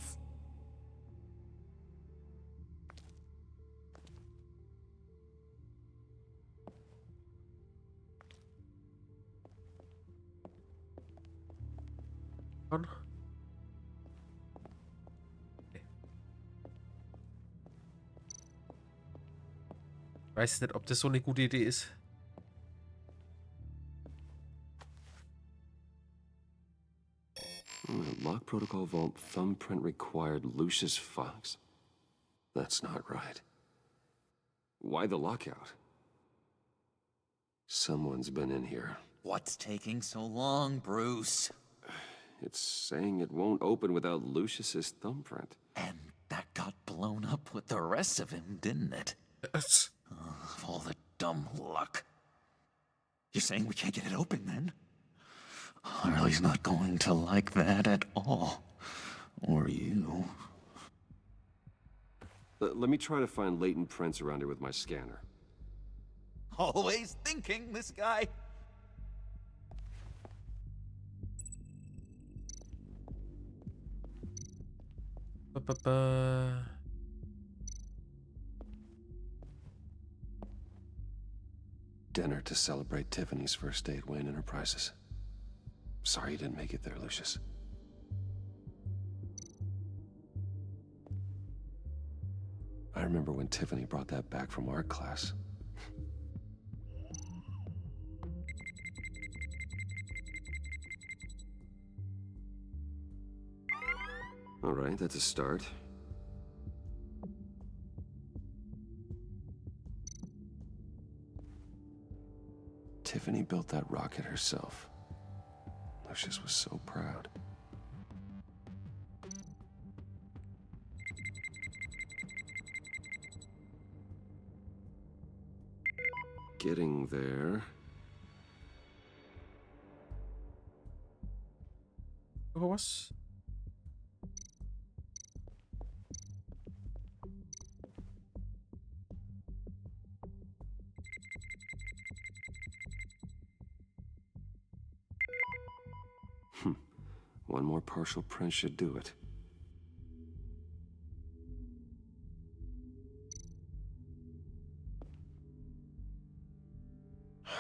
On. Ich weiß nicht, ob das so eine gute Idee ist. Lock protocol vault thumbprint required Lucius Fox. That's not right. Why the lockout? Someone's been in here. What's taking so long, Bruce? It's saying it won't open without Lucius's thumbprint. And that got blown up with the rest of him, didn't it? All the dumb luck. You're saying we can't get it open, then? Harley's not going to like that at all. Or you. Let me try to find latent prints around here with my scanner. Always thinking, this guy. Dinner to celebrate Tiffany's first day at Wayne Enterprises. Sorry you didn't make it there, Lucius. I remember when Tiffany brought that back from art class. All right, that's a start. Tiffany built that rocket herself. Lucius was so proud. Getting there. Was? One more partial print should do it.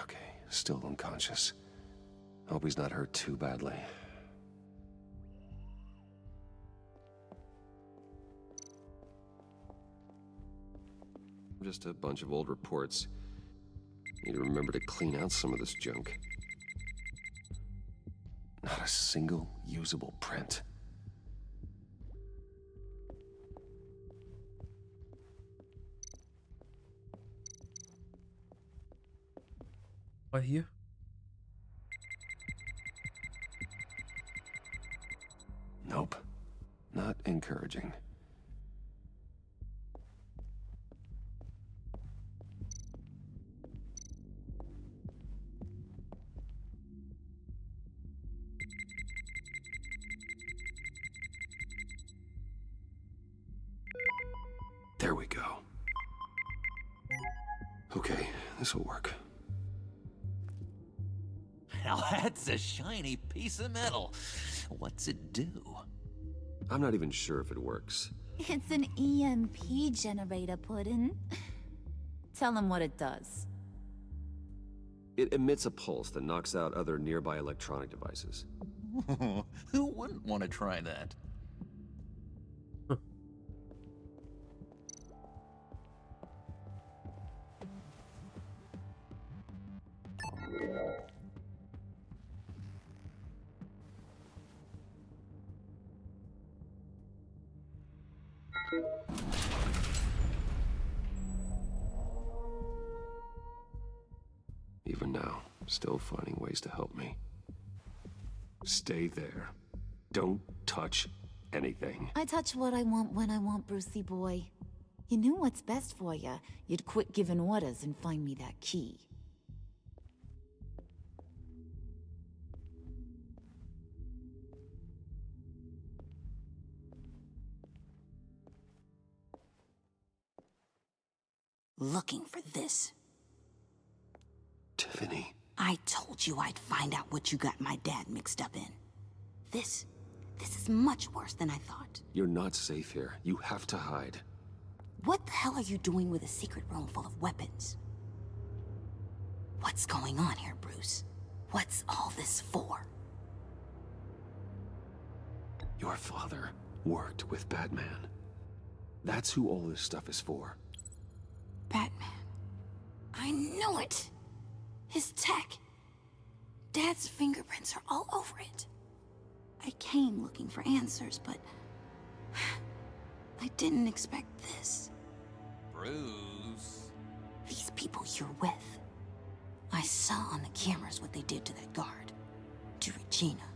Okay, still unconscious. Hope he's not hurt too badly. Just a bunch of old reports. Need to remember to clean out some of this junk. Not a single usable print. Mal hier. Nope. Not encouraging. There we go. Okay, this will work. Now that's a shiny piece of metal. What's it do? I'm not even sure if it works. It's an EMP generator, Puddin'. Tell him what it does. It emits a pulse that knocks out other nearby electronic devices. Who wouldn't want to try that? Even now, still finding ways to help me. Stay there. Don't touch anything. I touch what I want when I want, Brucey boy. You knew what's best for you. You'd quit giving orders and find me that key. Looking for this. Tiffany. I told you I'd find out what you got my dad mixed up in. This is much worse than I thought. You're not safe here. You have to hide. What the hell are you doing with a secret room full of weapons? What's going on here, Bruce? What's all this for? Your father worked with Batman. That's who all this stuff is for. Batman. I knew it! His tech. Dad's fingerprints are all over it. I came looking for answers, but I didn't expect this. Bruce. These people you're with. I saw on the cameras what they did to that guard. To Regina.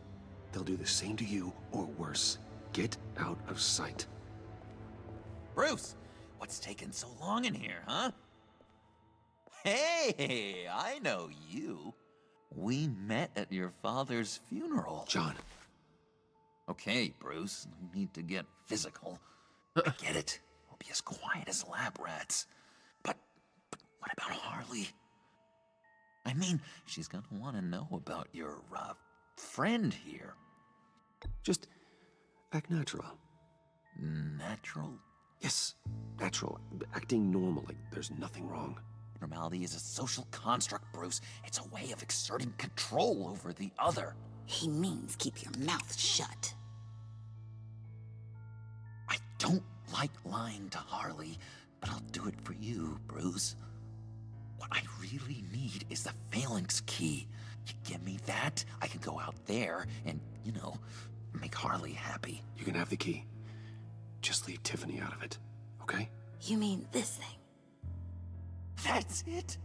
They'll do the same to you, or worse. Get out of sight. Bruce, what's taking so long in here, huh? Hey, I know you. We met at your father's funeral. John. Okay, Bruce, no need to get physical. I get it. We'll be as quiet as lab rats. But what about Harley? I mean, she's gonna want to know about your, friend here. Just act natural. Natural? Yes, natural. Acting normal, like there's nothing wrong. Normality is a social construct, Bruce. It's a way of exerting control over the other. He means keep your mouth shut. I don't like lying to Harley, but I'll do it for you, Bruce. What I really need is the phalanx key. You give me that, I can go out there and, make Harley happy. You can have the key. Just leave Tiffany out of it, okay? You mean this thing? That's it?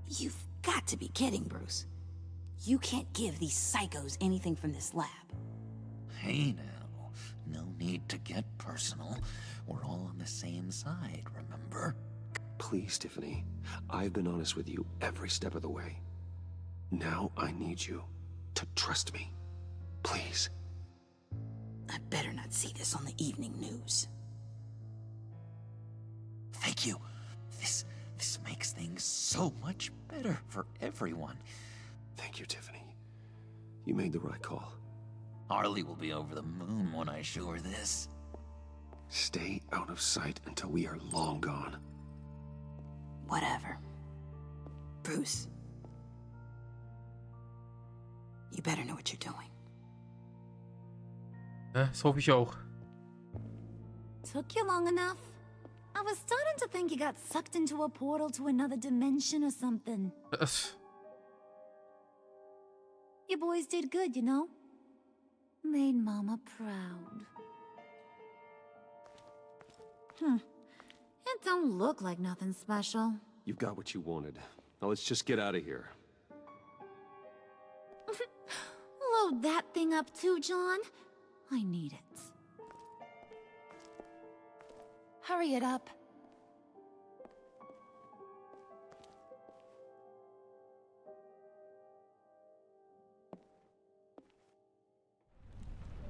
You've got to be kidding, Bruce. You can't give these psychos anything from this lab. Hey now, no need to get personal. We're all on the same side, remember? Please, Tiffany. I've been honest with you every step of the way. Now I need you to trust me. Please. I better not see this on the evening news. Thank you. This makes things so much better for everyone. Thank you, Tiffany. You made the right call. Harley will be over the moon when I show her this. Stay out of sight until we are long gone. Whatever. Bruce. You better know what you're doing. Das hoffe ich auch. Took you long enough? I was starting to think you got sucked into a portal to another dimension or something. You boys did good, you know? Made Mama proud. It don't look like nothing special. You've got what you wanted. Now let's just get out of here. Load that thing up too, John. I need it. Hurry it up.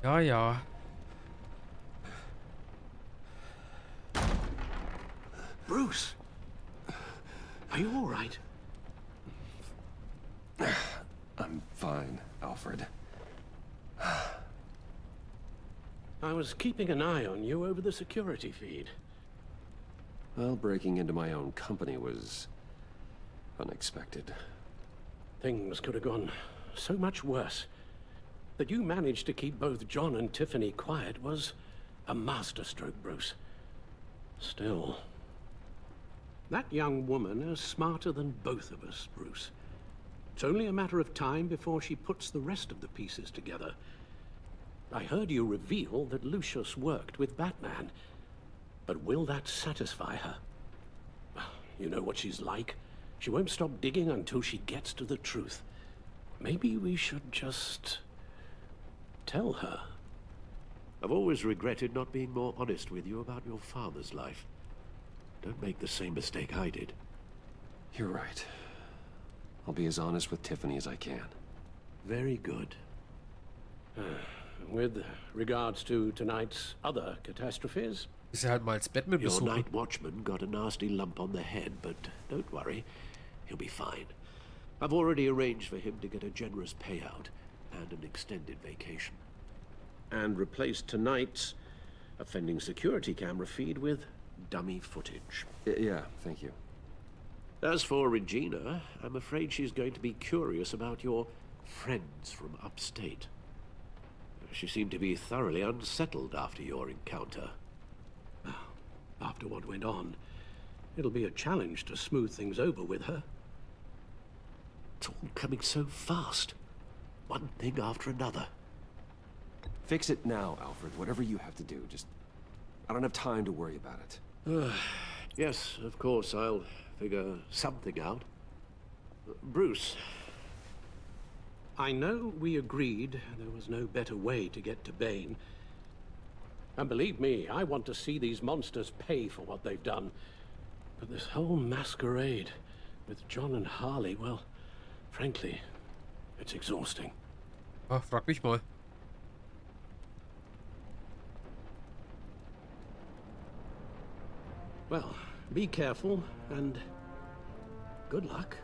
Ja, ja. Bruce, are you all right? I'm fine, Alfred. I was keeping an eye on you over the security feed. Well, breaking into my own company was unexpected. Things could have gone so much worse. That you managed to keep both John and Tiffany quiet was a masterstroke, Bruce. Still, that young woman is smarter than both of us, Bruce. It's only a matter of time before she puts the rest of the pieces together. I heard you reveal that Lucius worked with Batman. But will that satisfy her? You know what she's like. She won't stop digging until she gets to the truth. Maybe we should just tell her. I've always regretted not being more honest with you about your father's life. Don't make the same mistake I did. You're right. I'll be as honest with Tiffany as I can. Very good. With regards to tonight's other catastrophes, Ist halt mal ins Batman your besuchen. night watchman got a nasty lump on the head, but don't worry, he'll be fine. I've already arranged for him to get a generous payout and an extended vacation. And replaced tonight's offending security camera feed with dummy footage. Yeah, thank you. As for Regina, I'm afraid she's going to be curious about your friends from upstate. She seemed to be thoroughly unsettled after your encounter. After what went on, it'll be a challenge to smooth things over with her. It's all coming so fast. One thing after another. Fix it now, Alfred. Whatever you have to do. Just... I don't have time to worry about it. Yes, of course, I'll figure something out. Bruce, I know we agreed there was no better way to get to Bane. And believe me, I want to see these monsters pay for what they've done. But this whole masquerade with John and Harley, well, frankly, it's exhausting. Ah, frag mich mal. Well, be careful and good luck.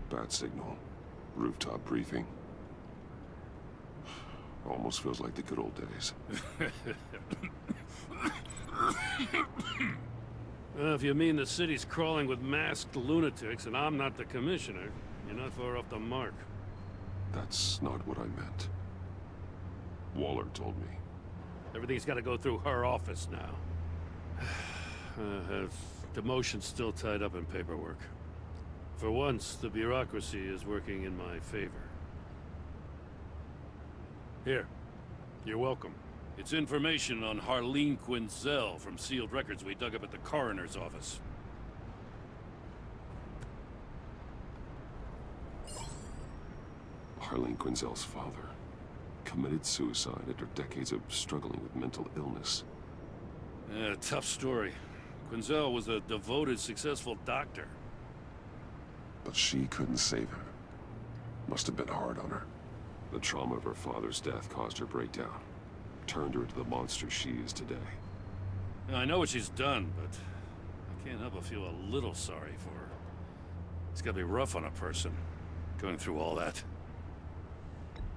Bad signal. Rooftop briefing. Almost feels like the good old days. Well, if you mean the city's crawling with masked lunatics and I'm not the commissioner, you're not far off the mark. That's not what I meant. Waller told me. Everything's got to go through her office now. Demotion's still tied up in paperwork. For once, the bureaucracy is working in my favor. Here. You're welcome. It's information on Harleen Quinzel from sealed records we dug up at the coroner's office. Harleen Quinzel's father committed suicide after decades of struggling with mental illness. Yeah, tough story. Quinzel was a devoted, successful doctor. But she couldn't save him. Must have been hard on her. The trauma of her father's death caused her breakdown. Turned her into the monster she is today. Now, I know what she's done, but I can't help but feel a little sorry for her. It's gotta be rough on a person, going through all that.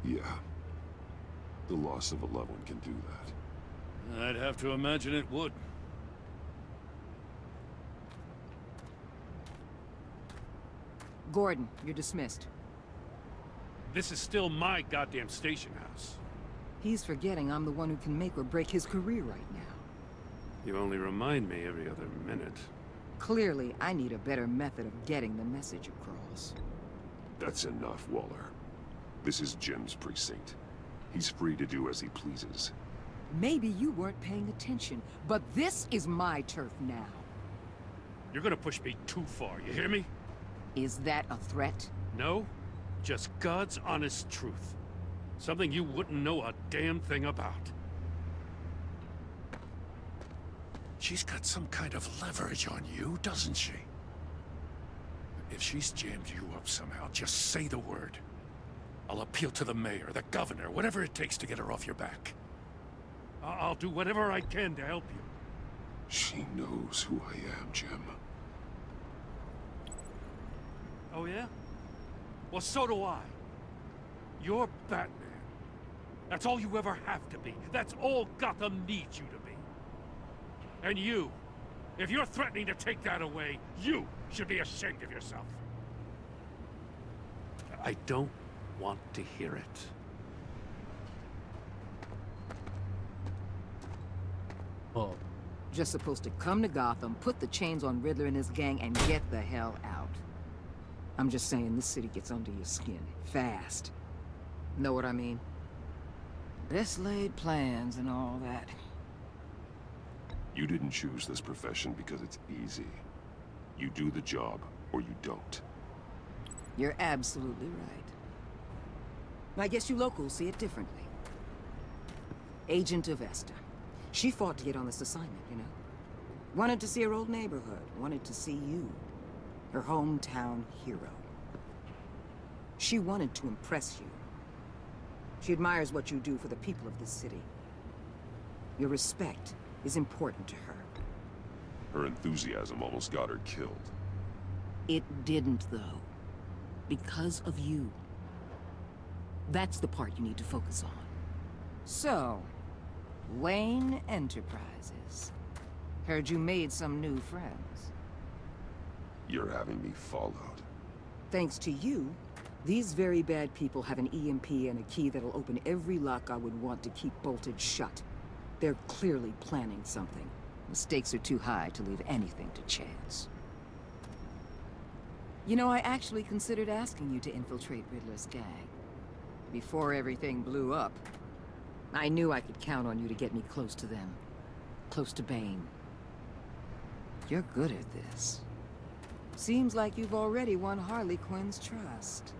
Yeah. The loss of a loved one can do that. I'd have to imagine it would. Gordon, you're dismissed. This is still my goddamn station house. He's forgetting I'm the one who can make or break his career right now. You only remind me every other minute. Clearly, I need a better method of getting the message across. That's enough, Waller. This is Jim's precinct. He's free to do as he pleases. Maybe you weren't paying attention, but this is my turf now. You're gonna push me too far, you hear me? Is that a threat? No, just God's honest truth. Something you wouldn't know a damn thing about. She's got some kind of leverage on you, doesn't she? If she's jammed you up somehow, just say the word. I'll appeal to the mayor, the governor, whatever it takes to get her off your back. I'll do whatever I can to help you. She knows who I am, Jim. Oh yeah? Well, so do I. You're Batman. That's all you ever have to be. That's all Gotham needs you to be. And you, if you're threatening to take that away, you should be ashamed of yourself. I don't want to hear it. Oh. Just supposed to come to Gotham, put the chains on Riddler and his gang, and get the hell out. I'm just saying, this city gets under your skin. Fast. Know what I mean? Best laid plans and all that. You didn't choose this profession because it's easy. You do the job, or you don't. You're absolutely right. I guess you locals see it differently. Agent of Vesta. She fought to get on this assignment, you know? Wanted to see her old neighborhood, wanted to see you, her hometown hero. She wanted to impress you. She admires what you do for the people of this city. Your respect is important to her. Her enthusiasm almost got her killed. It didn't, though. Because of you. That's the part you need to focus on. So, Wayne Enterprises. Heard you made some new friends. You're having me followed. Thanks to you, these very bad people have an EMP and a key that'll open every lock I would want to keep bolted shut. They're clearly planning something. The stakes are too high to leave anything to chance. You know, I actually considered asking you to infiltrate Riddler's gang. Before everything blew up, I knew I could count on you to get me close to them. Close to Bane. You're good at this. Seems like you've already won Harley Quinn's trust.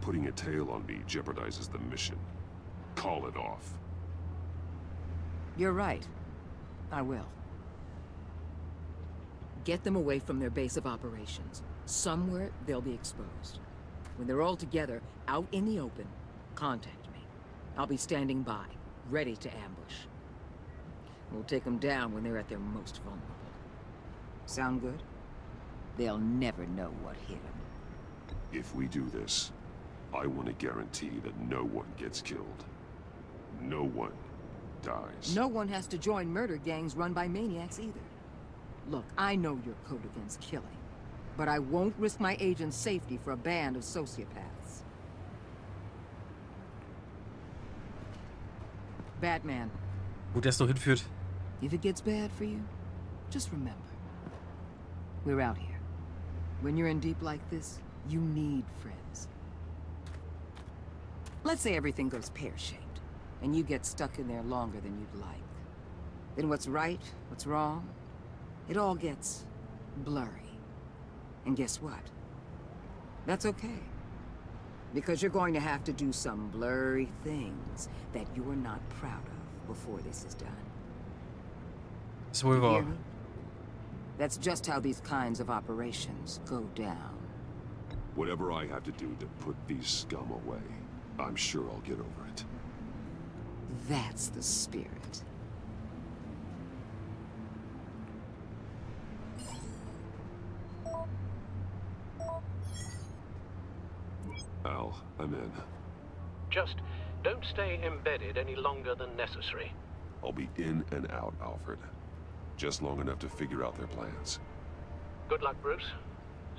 Putting a tail on me jeopardizes the mission. Call it off. You're right. I will. Get them away from their base of operations. Somewhere they'll be exposed. When they're all together, out in the open, contact me. I'll be standing by, ready to ambush. We'll take them down when they're at their most vulnerable. Sound good? They'll never know what hit them. If we do this, I want to guarantee that no one gets killed. No one dies. No one has to join murder gangs run by maniacs either. Look, I know your code against killing, but I won't risk my agent's safety for a band of sociopaths. Batman. Wo der es noch hinführt. If it gets bad for you, just remember, we're out here. When you're in deep like this, you need friends. Let's say everything goes pear-shaped, and you get stuck in there longer than you'd like. Then what's right, what's wrong, it all gets blurry. And guess what? That's okay. Because you're going to have to do some blurry things that you're not proud of before this is done. So we've all... That's just how these kinds of operations go down. Whatever I have to do to put these scum away, I'm sure I'll get over it. That's the spirit. Al, I'm in. Just don't stay embedded any longer than necessary. I'll be in and out, Alfred. Just long enough to figure out their plans. Good luck, Bruce.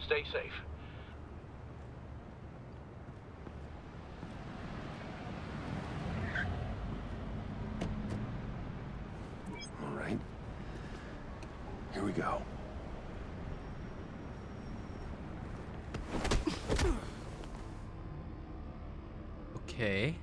Stay safe. All right. Here we go. Okay.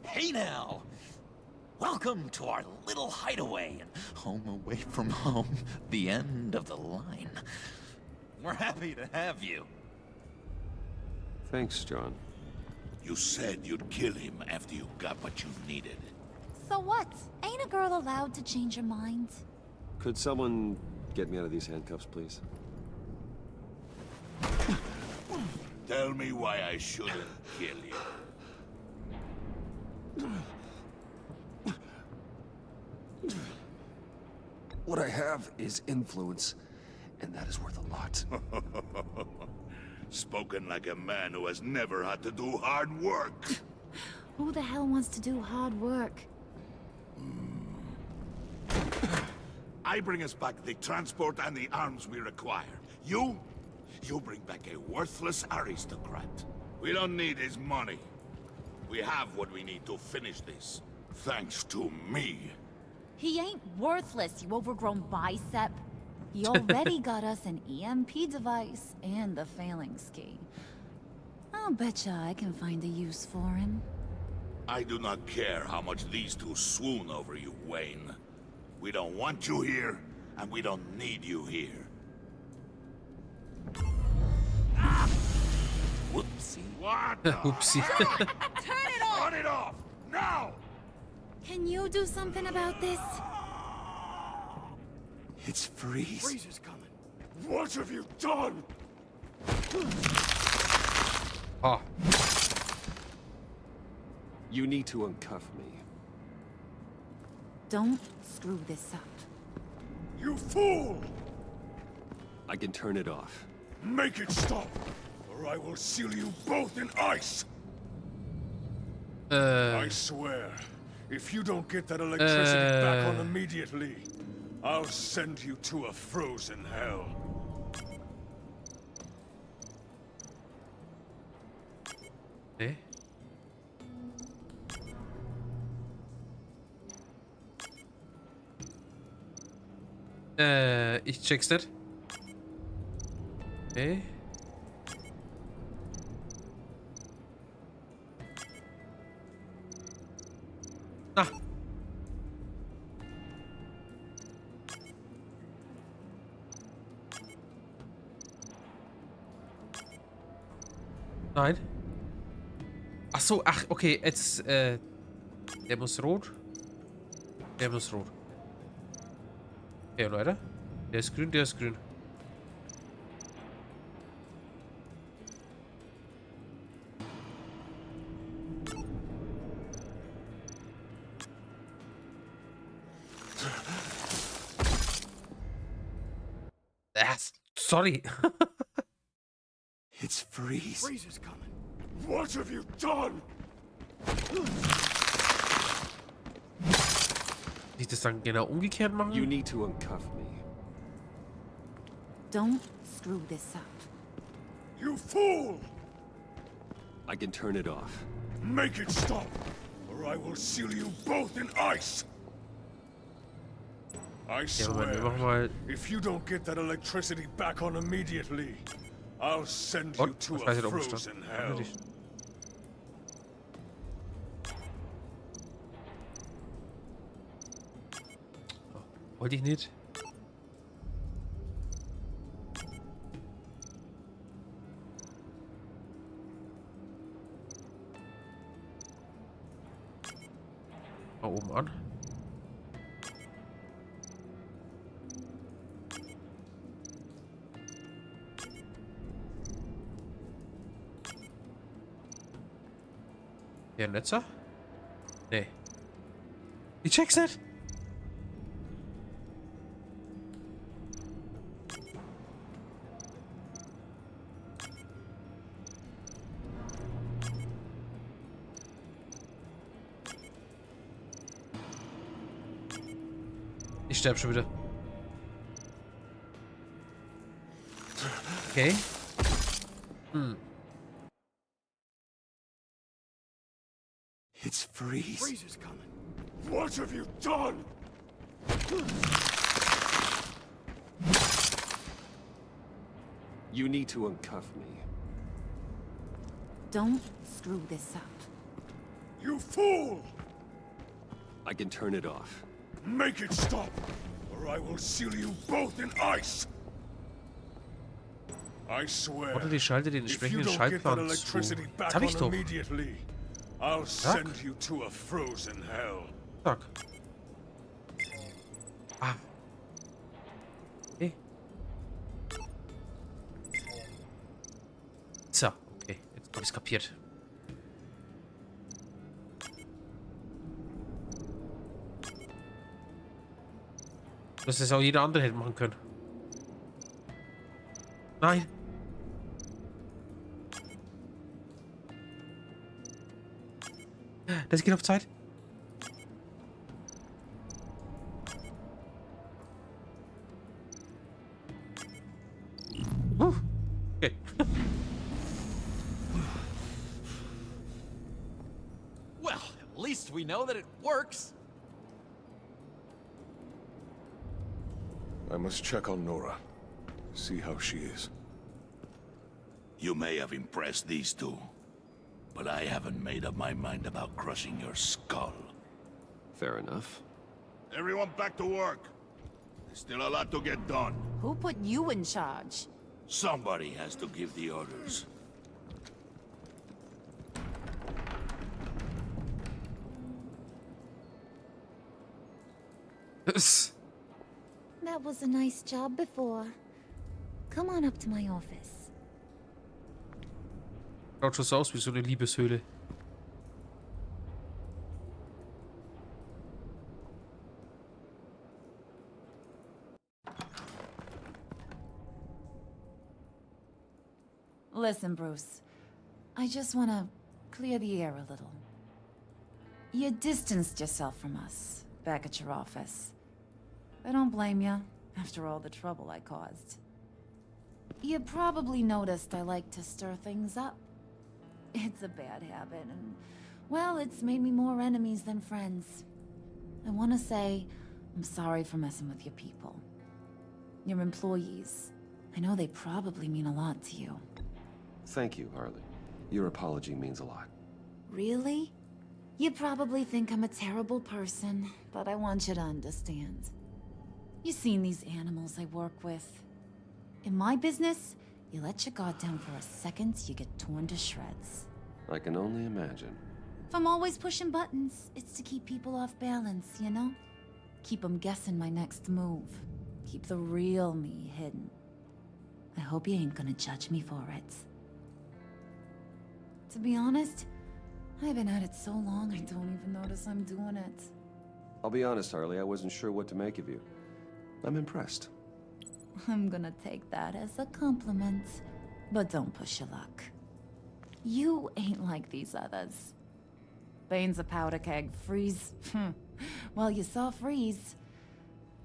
Hey now! Welcome to our little hideaway and home away from home, the end of the line. We're happy to have you. Thanks, John. You said you'd kill him after you got what you needed. So what? Ain't a girl allowed to change her mind? Could someone get me out of these handcuffs, please? Tell me why I shouldn't kill you. What I have is influence, and that is worth a lot. Spoken like a man who has never had to do hard work. Who the hell wants to do hard work? I bring us back the transport and the arms we require. You bring back a worthless aristocrat. We don't need his money. We have what we need to finish this. Thanks to me. He ain't worthless, you overgrown bicep. He already got us an EMP device and the phalanx key. I'll betcha I can find a use for him. I do not care how much these two swoon over you, Wayne. We don't want you here, and we don't need you here. Whoopsie. What? Oopsie. Turn it off! Turn it off! Now! Can you do something about this? It's Freeze. Freeze is coming. What have you done? Ah. You need to uncuff me. Don't screw this up. You fool! I can turn it off. Make it stop, or I will seal you both in ice! I swear, if you don't get that electricity back on immediately, I'll send you to a frozen hell. Nee. Ich check's nicht. Okay. Ah. Nein. Ach so, ach, okay, jetzt, der muss rot. Der muss rot. Ja, Leute. Der ist grün, der ist grün. Sorry. It's Freeze. Freeze is coming. What have you done? Ich das dann genau umgekehrt machen? You need to uncuff me. Don't screw this up. You fool! I can turn it off. Make it stop, or I will seal you both in ice! I swear, if you don't get that electricity back on immediately, I'll send you to a frozen hell. Wollte ich nicht. Mal oben an. Der Netzer? Nee. Ich check's nicht. Ich sterbe schon wieder. Okay. It's Freeze. Freeze is coming. What have you done? You need to uncuff me. Don't screw this up. You fool! I can turn it off. Make it stop, or I will seal you both in ice! I swear, Oder die schalte den if you entsprechenden don't get that Schaltplan zu. electricity Das back hab on ich doch. immediately, I'll Zack. send you to a frozen hell. Zack. Ah. Okay. So, okay. Jetzt hab ich's kapiert. Das ist auch jeder andere hätte machen können. Nein. Das geht auf Zeit. Okay. Well, at least we know that it works. I must check on Nora. See how she is. You may have impressed these two, but I haven't made up my mind about crushing your skull. Fair enough. Everyone back to work. There's still a lot to get done. Who put you in charge? Somebody has to give the orders. That was a nice job before. Come on up to my office. Schaut schon so aus wie so eine Liebeshöhle. Listen, Bruce. I just want to clear the air a little. You distanced yourself from us back at your office. I don't blame you, after all the trouble I caused. You probably noticed I like to stir things up. It's a bad habit, and, well, it's made me more enemies than friends. I want to say I'm sorry for messing with your people. Your employees. I know they probably mean a lot to you. Thank you, Harley. Your apology means a lot. Really? You probably think I'm a terrible person, but I want you to understand. You've seen these animals I work with. In my business, you let your guard down for a second, you get torn to shreds. I can only imagine. If I'm always pushing buttons, it's to keep people off balance, you know? Keep them guessing my next move. Keep the real me hidden. I hope you ain't gonna judge me for it. To be honest, I've been at it so long I don't even notice I'm doing it. I'll be honest, Harley, I wasn't sure what to make of you. I'm impressed. I'm gonna take that as a compliment, but don't push your luck. You ain't like these others. Bane's a powder keg, Freeze. Well, you saw Freeze.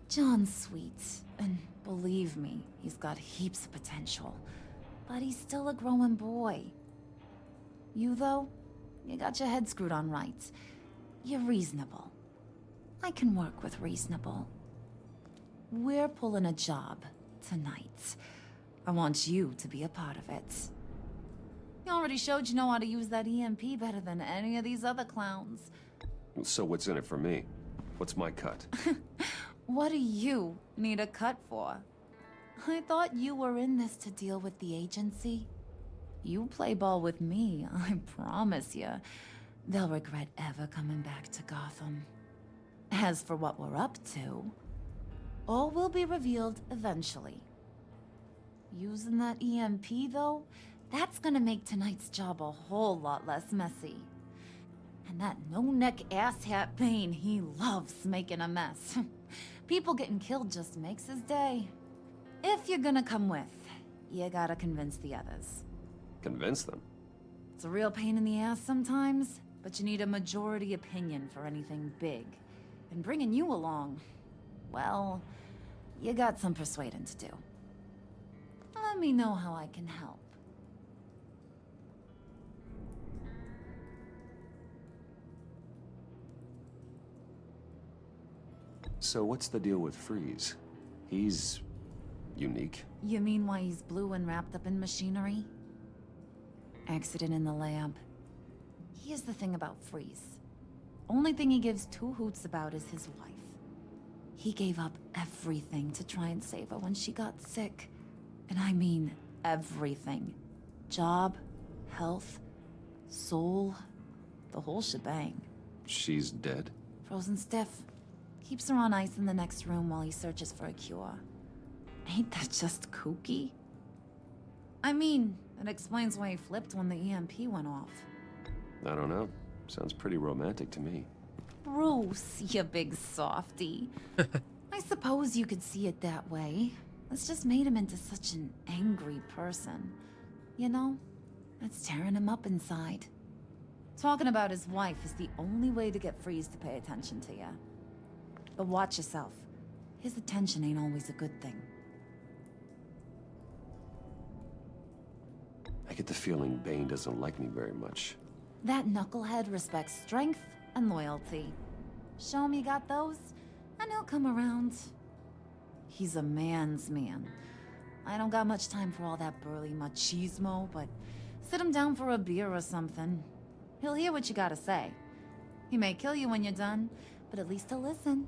John's sweet, and believe me, he's got heaps of potential. But he's still a growing boy. You, though, you got your head screwed on right. You're reasonable. I can work with reasonable. We're pulling a job tonight. I want you to be a part of it. You already showed you know how to use that EMP better than any of these other clowns. So what's in it for me? What's my cut? What do you need a cut for? I thought you were in this to deal with the agency. You play ball with me, I promise you. They'll regret ever coming back to Gotham. As for what we're up to, all will be revealed eventually. Using that EMP, though, that's gonna make tonight's job a whole lot less messy. And that no-neck asshat Bane, he loves making a mess. People getting killed just makes his day. If you're gonna come with, you gotta convince the others. Convince them? It's a real pain in the ass sometimes, but you need a majority opinion for anything big. And bringing you along, well, you got some persuading to do. Let me know how I can help. So what's the deal with Freeze? He's unique. You mean why he's blue and wrapped up in machinery? Accident in the lab. Here's the thing about Freeze. Only thing he gives two hoots about is his wife. He gave up everything to try and save her when she got sick. And I mean everything. Job, health, soul, the whole shebang. She's dead? Frozen stiff. Keeps her on ice in the next room while he searches for a cure. Ain't that just kooky? I mean, it explains why he flipped when the EMP went off. I don't know. Sounds pretty romantic to me. Bruce, you big softy. I suppose you could see it that way. It's just made him into such an angry person. You know, it's tearing him up inside. Talking about his wife is the only way to get Freeze to pay attention to you. But watch yourself. His attention ain't always a good thing. I get the feeling Bane doesn't like me very much. That knucklehead respects strength and loyalty. Show him you got those, and he'll come around. He's a man's man. I don't got much time for all that burly machismo, but sit him down for a beer or something. He'll hear what you gotta say. He may kill you when you're done, but at least he'll listen.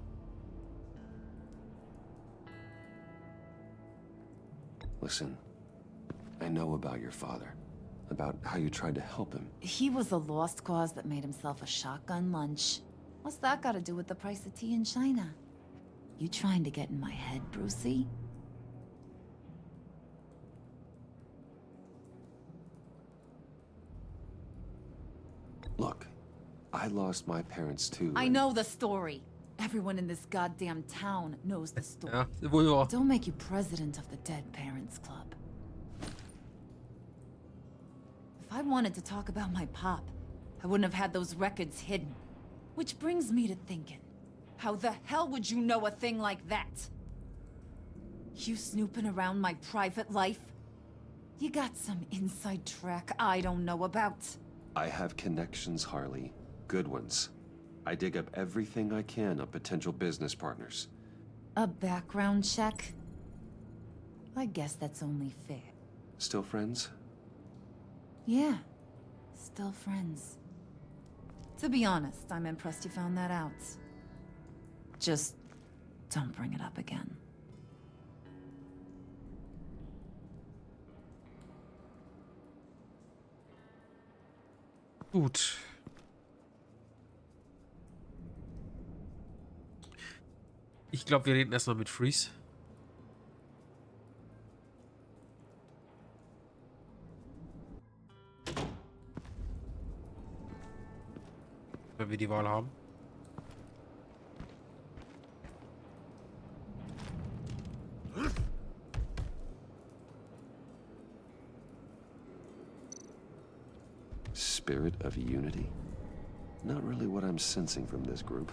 Listen, I know about your father. About how you tried to help him. He was a lost cause that made himself a shotgun lunch. What's that got to do with the price of tea in China? You trying to get in my head, Brucey? Look, I lost my parents too. I know the story. Everyone in this goddamn town knows the story. Ja, det var ju bra. Don't make you president of the Dead Parents Club. If I wanted to talk about my pop, I wouldn't have had those records hidden. Which brings me to thinking, how the hell would you know a thing like that? You snooping around my private life? You got some inside track I don't know about. I have connections, Harley. Good ones. I dig up everything I can on potential business partners. A background check? I guess that's only fair. Still friends? Yeah, still friends. To be honest, I'm impressed you found that out. Just don't bring it up again. Gut. Ich glaube, wir reden erstmal mit Freeze. Wenn wir die Wahl haben. Spirit of unity? Not really what I'm sensing from this group.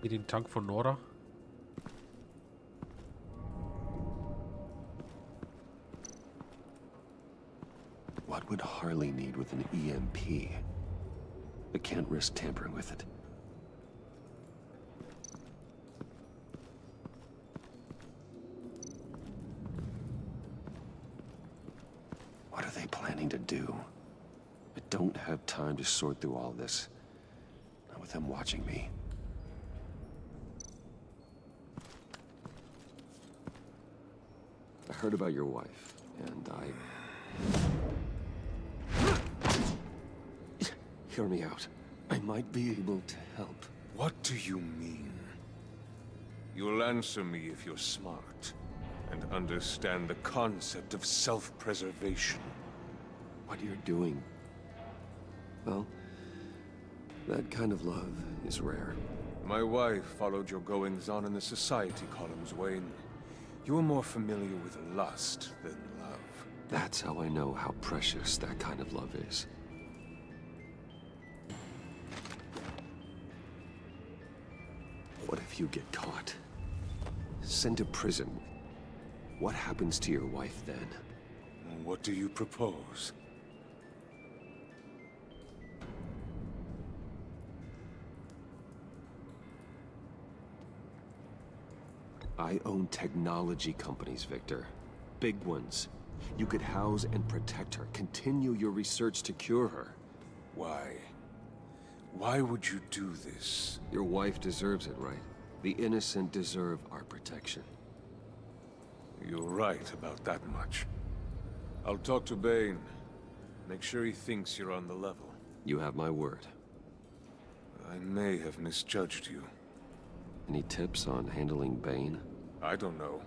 Hier den Tank von Nora. What would Harley need with an EMP? I can't risk tampering with it. What are they planning to do? I don't have time to sort through all this. Not with them watching me. I heard about your wife, and Hear me out. I might be able to help. What do you mean? You'll answer me if you're smart and understand the concept of self-preservation. What you're doing, well, that kind of love is rare. My wife followed your goings-on in the society columns, Wayne. You're more familiar with lust than love. That's how I know how precious that kind of love is. What if you get caught? Sent to prison? What happens to your wife then? What do you propose? I own technology companies, Victor. Big ones. You could house and protect her. Continue your research to cure her. Why? Why would you do this? Your wife deserves it, right? The innocent deserve our protection. You're right about that much. I'll talk to Bane. Make sure he thinks you're on the level. You have my word. I may have misjudged you. Any tips on handling Bane? I don't know.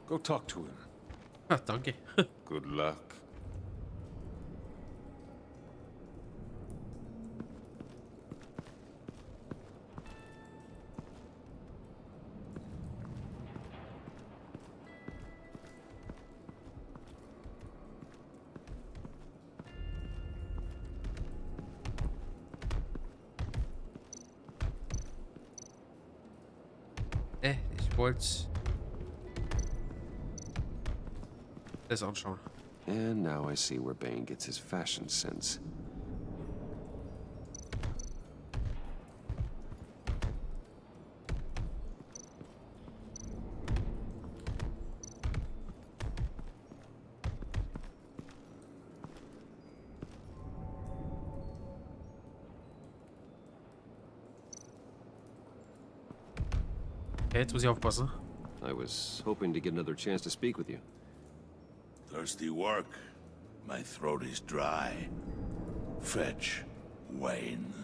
Go talk to him. Danke. Good luck. Ich wollte das anschauen. And now I see where Bane gets his fashion sense. Okay, jetzt muss ich aufpassen. I was hoping to get another chance to speak with you. Thirsty work. My throat is dry. Fetch, Wayne.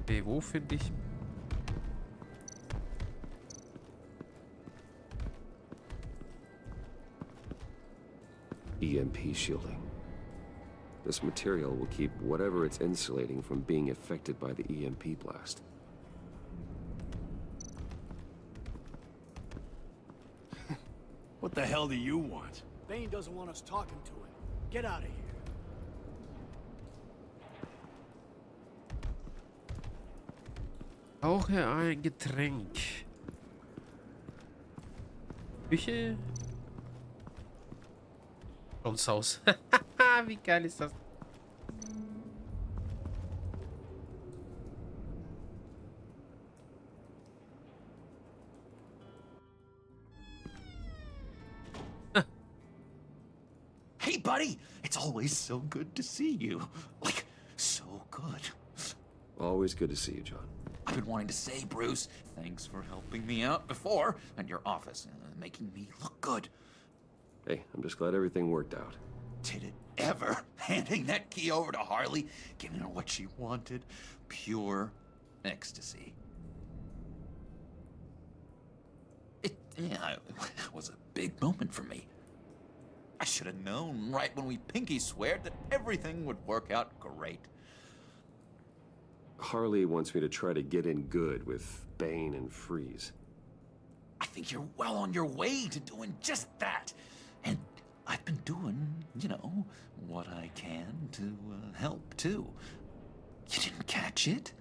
Okay, wo finde ich... EMP shielding. This material will keep whatever it's insulating from being affected by the EMP blast. What the hell do you want? Bane doesn't want us talking to him. Get out of here. Brauche ein Getränk. Küche? Johns Haus. Wie geil ist das? Hey, buddy! It's always so good to see you. Like, so good. Always good to see you, John. I've been wanting to say, Bruce, thanks for helping me out before at your office, making me look good. Hey, I'm just glad everything worked out. Did it ever? Handing that key over to Harley, giving her what she wanted. Pure ecstasy. It was a big moment for me. I should have known right when we pinky sweared that everything would work out great. Harley wants me to try to get in good with Bane and Freeze. I think you're well on your way to doing just that. And I've been doing, you know, what I can to help, too. You didn't catch it?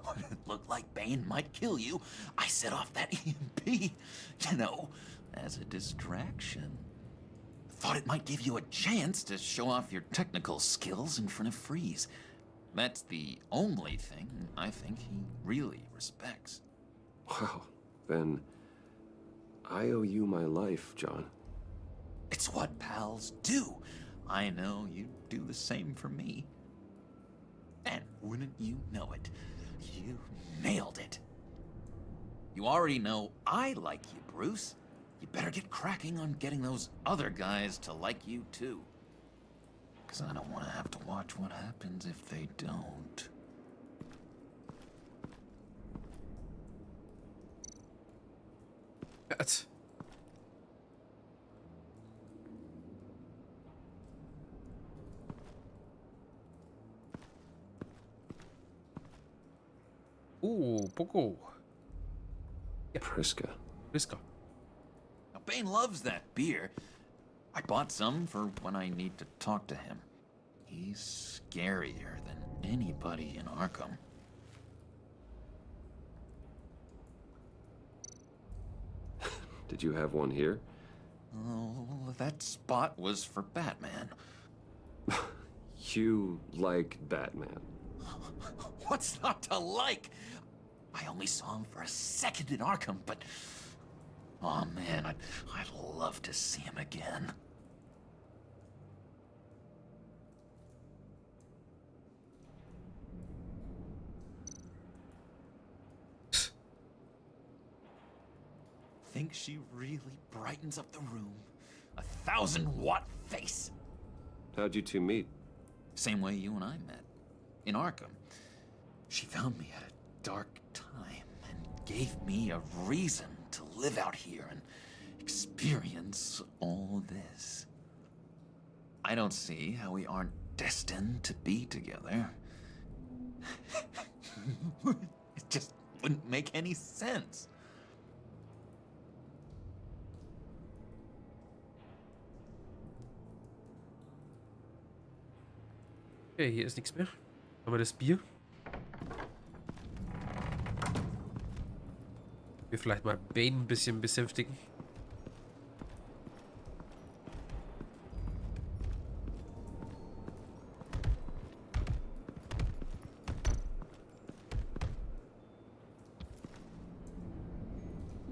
When it looked like Bane might kill you, I set off that EMP, you know, as a distraction. Thought it might give you a chance to show off your technical skills in front of Freeze. That's the only thing I think he really respects. Wow, then I owe you my life, John. It's what pals do. I know you do the same for me. And wouldn't you know it, you nailed it. You already know I like you, Bruce. You better get cracking on getting those other guys to like you, too. Because I don't want to have to watch what happens if they don't. That's... Poco. Yeah. Priska. Priska. Now, Bane loves that beer. I bought some for when I need to talk to him. He's scarier than anybody in Arkham. Did you have one here? Oh, that spot was for Batman. You like Batman? What's not to like? I only saw him for a second in Arkham, but... oh man, I'd love to see him again. Think she really brightens up the room. 1,000-watt face. How'd you two meet? Same way you and I met. In Arkham. She found me at a dark time and gave me a reason to live out here and experience all this. I don't see how we aren't destined to be together. It just wouldn't make any sense. Okay, hier ist nichts mehr. Haben wir das Bier? Wir vielleicht mal Bane ein bisschen besänftigen.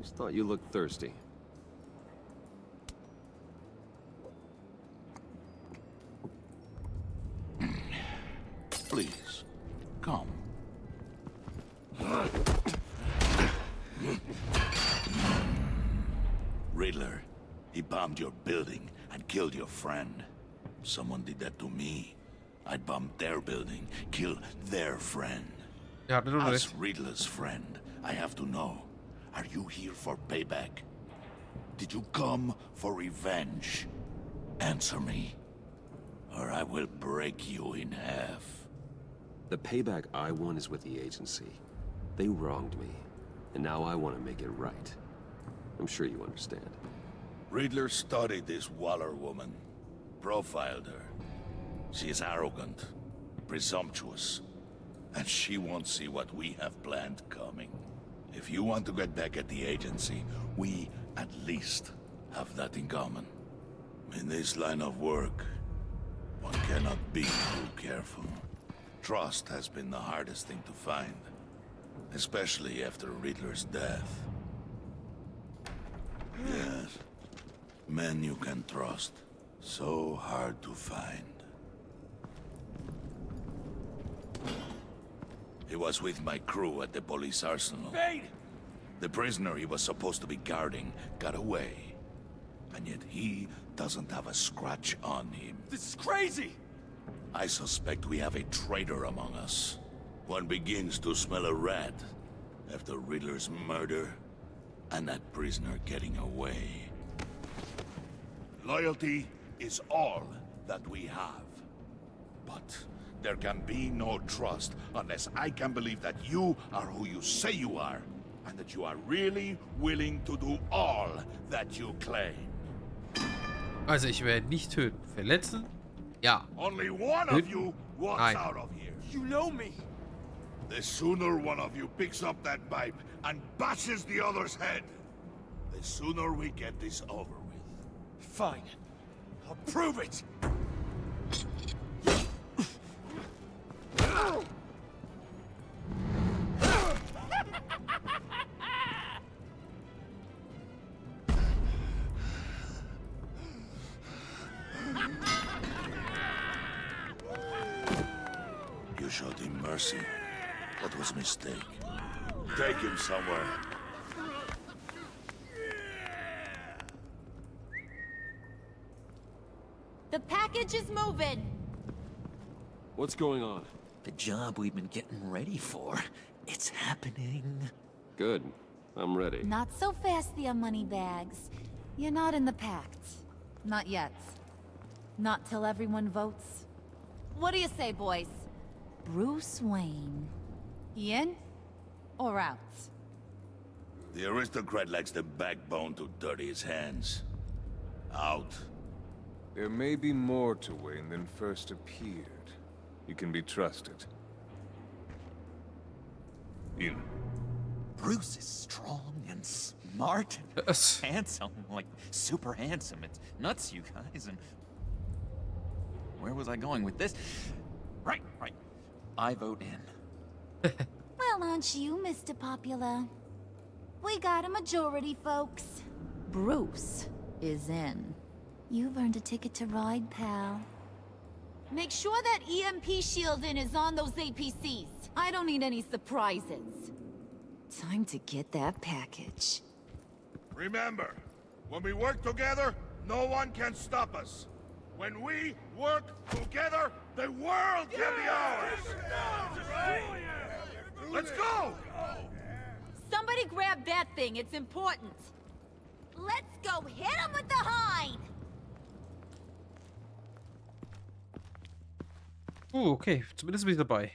Just thought you looked thirsty. Please, come. Riddler, he bombed your building and killed your friend. Someone did that to me. I'd bomb their building, kill their friend. Ja, det är As Riddler's friend, I have to know. Are you here for payback? Did you come for revenge? Answer me, or I will break you in half. The payback I want is with the agency. They wronged me, and now I want to make it right. I'm sure you understand. Riddler studied this Waller woman, profiled her. She is arrogant, presumptuous, and she won't see what we have planned coming. If you want to get back at the agency, we at least have that in common. In this line of work, one cannot be too careful. Trust has been the hardest thing to find, especially after Riddler's death. Yes, men you can trust, so hard to find. He was with my crew at the police arsenal. Bane! The prisoner he was supposed to be guarding got away. And yet he doesn't have a scratch on him. This is crazy! I suspect we have a traitor among us. One begins to smell a rat after Riddler's murder and that prisoner getting away. Loyalty is all that we have. But there can be no trust unless I can believe that you are who you say you are, and that you are really willing to do all that you claim. Also ich werde nicht töten. Verletzen? Ja. Only one of you walks Nein. out of here. You know me! The sooner one of you picks up that pipe and bashes the other's head, the sooner we get this over with. Fine. I'll prove it! You showed him mercy. That was a mistake. Take him somewhere. The package is moving. What's going on? The job we've been getting ready for. It's happening. Good. I'm ready. Not so fast, the money bags. You're not in the pact. Not yet. Not till everyone votes. What do you say, boys? Bruce Wayne. In or out? The aristocrat lacks the backbone to dirty his hands. Out. There may be more to Wayne than first appeared. You can be trusted. In. Bruce is strong and smart and handsome, like super handsome. It's nuts, you guys, and... Where was I going with this? Right. I vote in. Well, aren't you, Mr. Popular? We got a majority, folks. Bruce is in. You've earned a ticket to ride, pal. Make sure that EMP shielding is on those APCs. I don't need any surprises. Time to get that package. Remember, when we work together, no one can stop us. When we work together, the world can be ours! Let's go! Somebody grab that thing, it's important. Let's go hit him with the hind! Okay, zumindest bin ich dabei.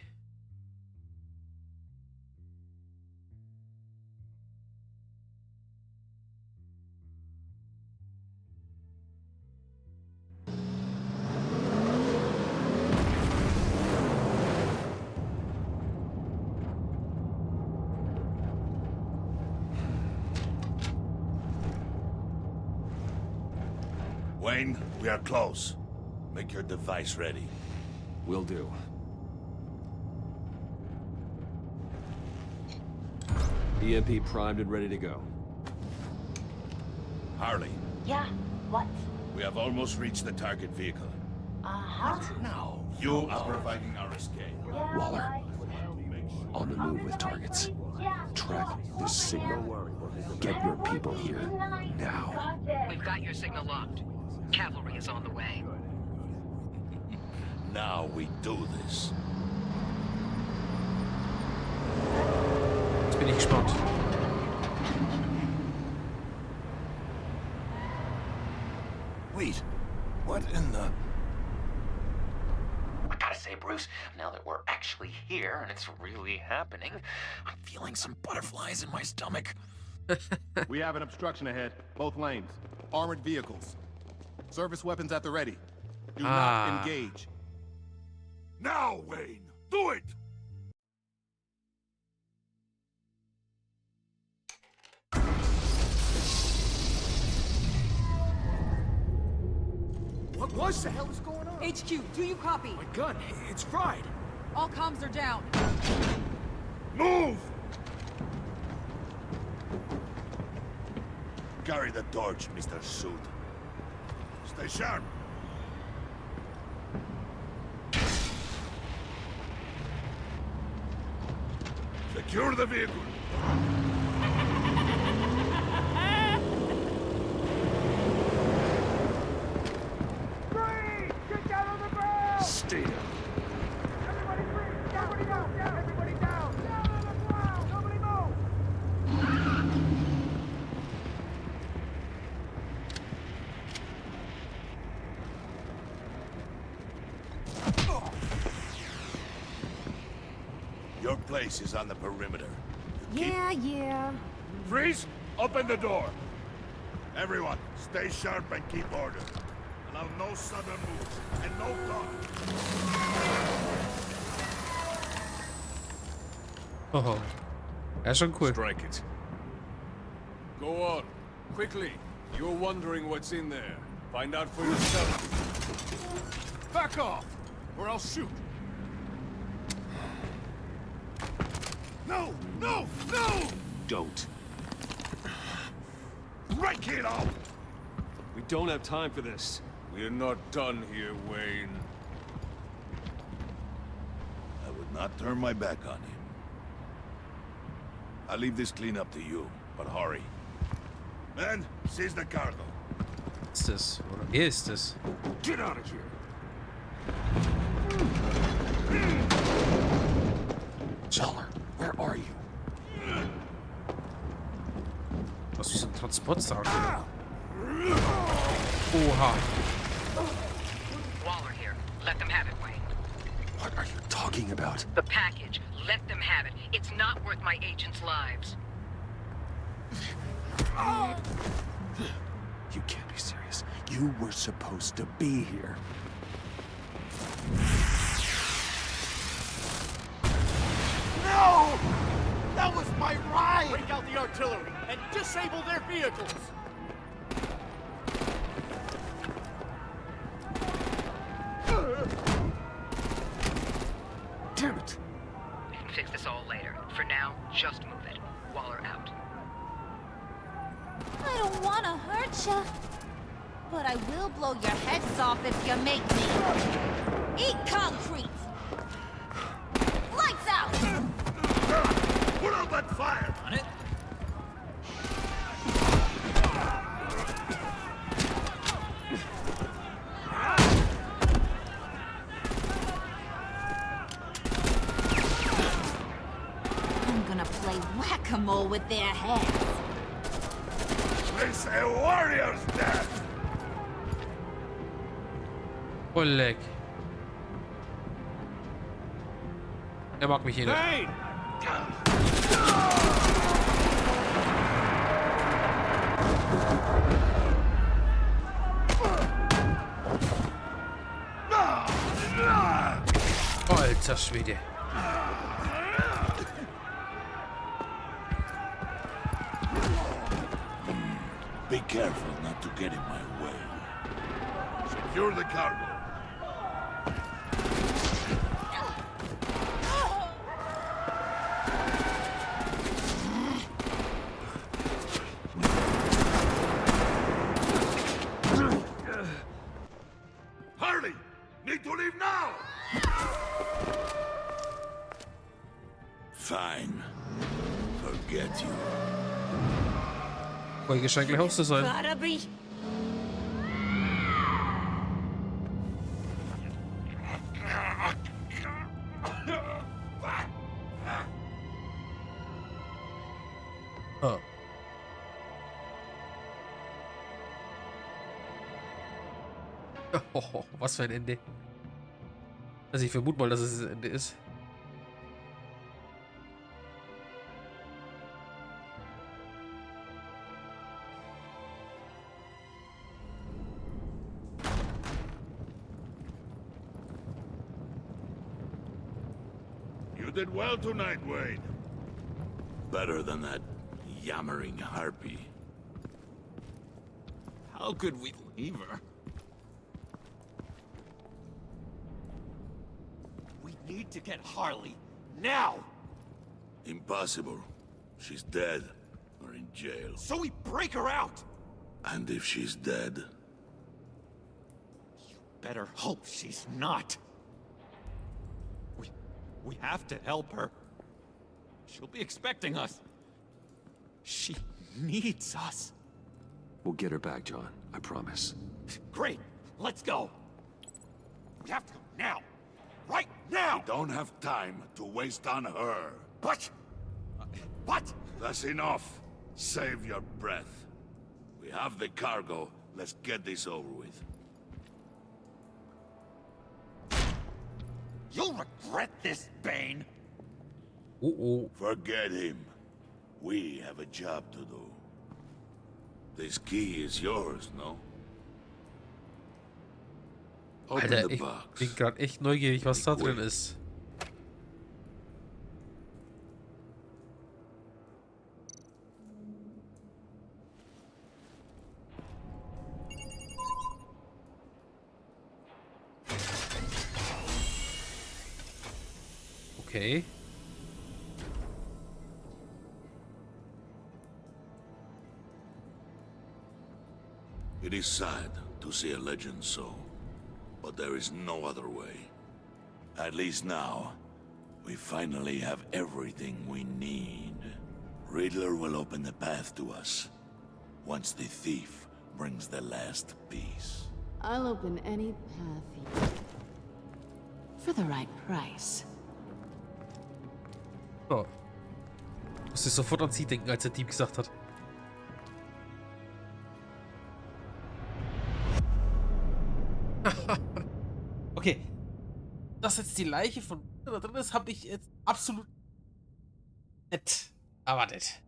Wayne, we are close. Make your device ready. Will do. EMP primed and ready to go. Harley, Yeah, what? we have almost reached the target vehicle. Uh-huh. Now, you are providing our escape. Waller, on the move with targets. Track this signal. Get your people here, now. We've got your signal locked. Cavalry is on the way. Now we do this. Jetzt bin ich gespannt. Wait, what in the... I gotta say, Bruce, now that we're actually here and it's really happening, I'm feeling some butterflies in my stomach. We have an obstruction ahead, both lanes. Armored vehicles. Service weapons at the ready. Do not engage. Now, Wayne! Do it! What the hell is going on? HQ, do you copy? My gun, it's fried. All comms are down. Move! Carry the torch, Mr. Suit. Stay sharp. Secure the vehicle. Stay down. Your place is on the perimeter. Yeah. Freeze! Open the door! Everyone, stay sharp and keep order. Allow no sudden moves, and no talk. Oh, er ist schon cool. Strike it. Go on. Quickly. You're wondering what's in there. Find out for yourself. Back off, or I'll shoot. No! No! No! Don't. Break it up! We don't have time for this. We're not done here, Wayne. I would not turn my back on him. I'll leave this cleanup to you, but hurry. Men, seize the cargo. Ist das? Oder wer ist das? Get out of here! Waller, where are you? Was wie so ein Transportstar. Oha. Waller here. Let them have it, Wayne. What are you talking about? The package. Let them have it. It's not worth my agents' lives. You can't be serious. You were supposed to be here. No! That was my ride! Break out the artillery and disable their vehicles! Damn it! We can fix this all later. For now, just move it. Waller out. I don't want to hurt you, but I will blow your heads off if you make me. Eat concrete! Lights out! Put out that fire! On it? I'm gonna play whack-a-mole with their heads. It's a warrior's death! Oleg. Er mag mich jeder. Hey! Alter Schwede. Be careful not to get in my way. Secure the cargo. Hurry! Need to leave now! Fine. Forget you. Folge scheint gleich aus zu sein. Gotta be. Ah. Oh, was für ein Ende. Also ich vermute mal, dass es das Ende ist. You did well tonight, Wade. Better than that yammering harpy. How could we leave her? We need to get Harley now! Impossible. She's dead or in jail. So we break her out! And if she's dead, Better hope she's not. We have to help her. She'll be expecting us. She needs us. We'll get her back, John. I promise. Great. Let's go. We have to go now. Right now! we don't have time to waste on her. But... What? That's enough. Save your breath. We have the cargo. Let's get this over with. You'll regret this, Bane. Forget him. We have a job to do. This key is yours, no? Open Alter, the ich box. bin gerade echt neugierig, was da drin ist. Okay. It is sad to see a legend so, but there is no other way. At least now, we finally have everything we need. Riddler will open the path to us, once the thief brings the last piece. I'll open any path you... for the right price. Oh. Ich musste sofort an sie denken, als der Dieb gesagt hat. Okay. Dass jetzt die Leiche von da drin ist, habe ich jetzt absolut nicht erwartet.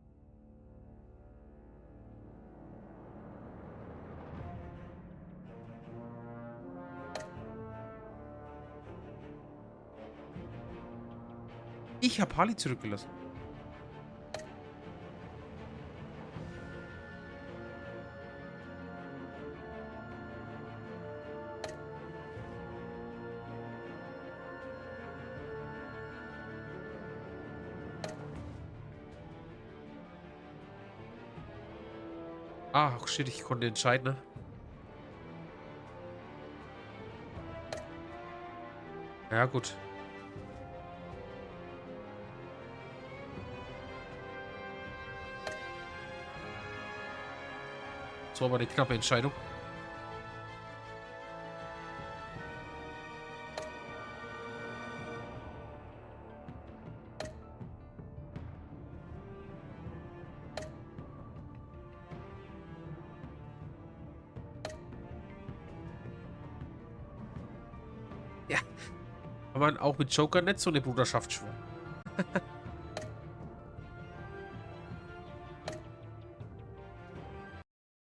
Ich habe Harley zurückgelassen. Ah, shit, ich konnte entscheiden, ne? Ja, gut. So, aber eine knappe Entscheidung. Ja. Kann man auch mit Joker nicht so eine Bruderschaft schwören.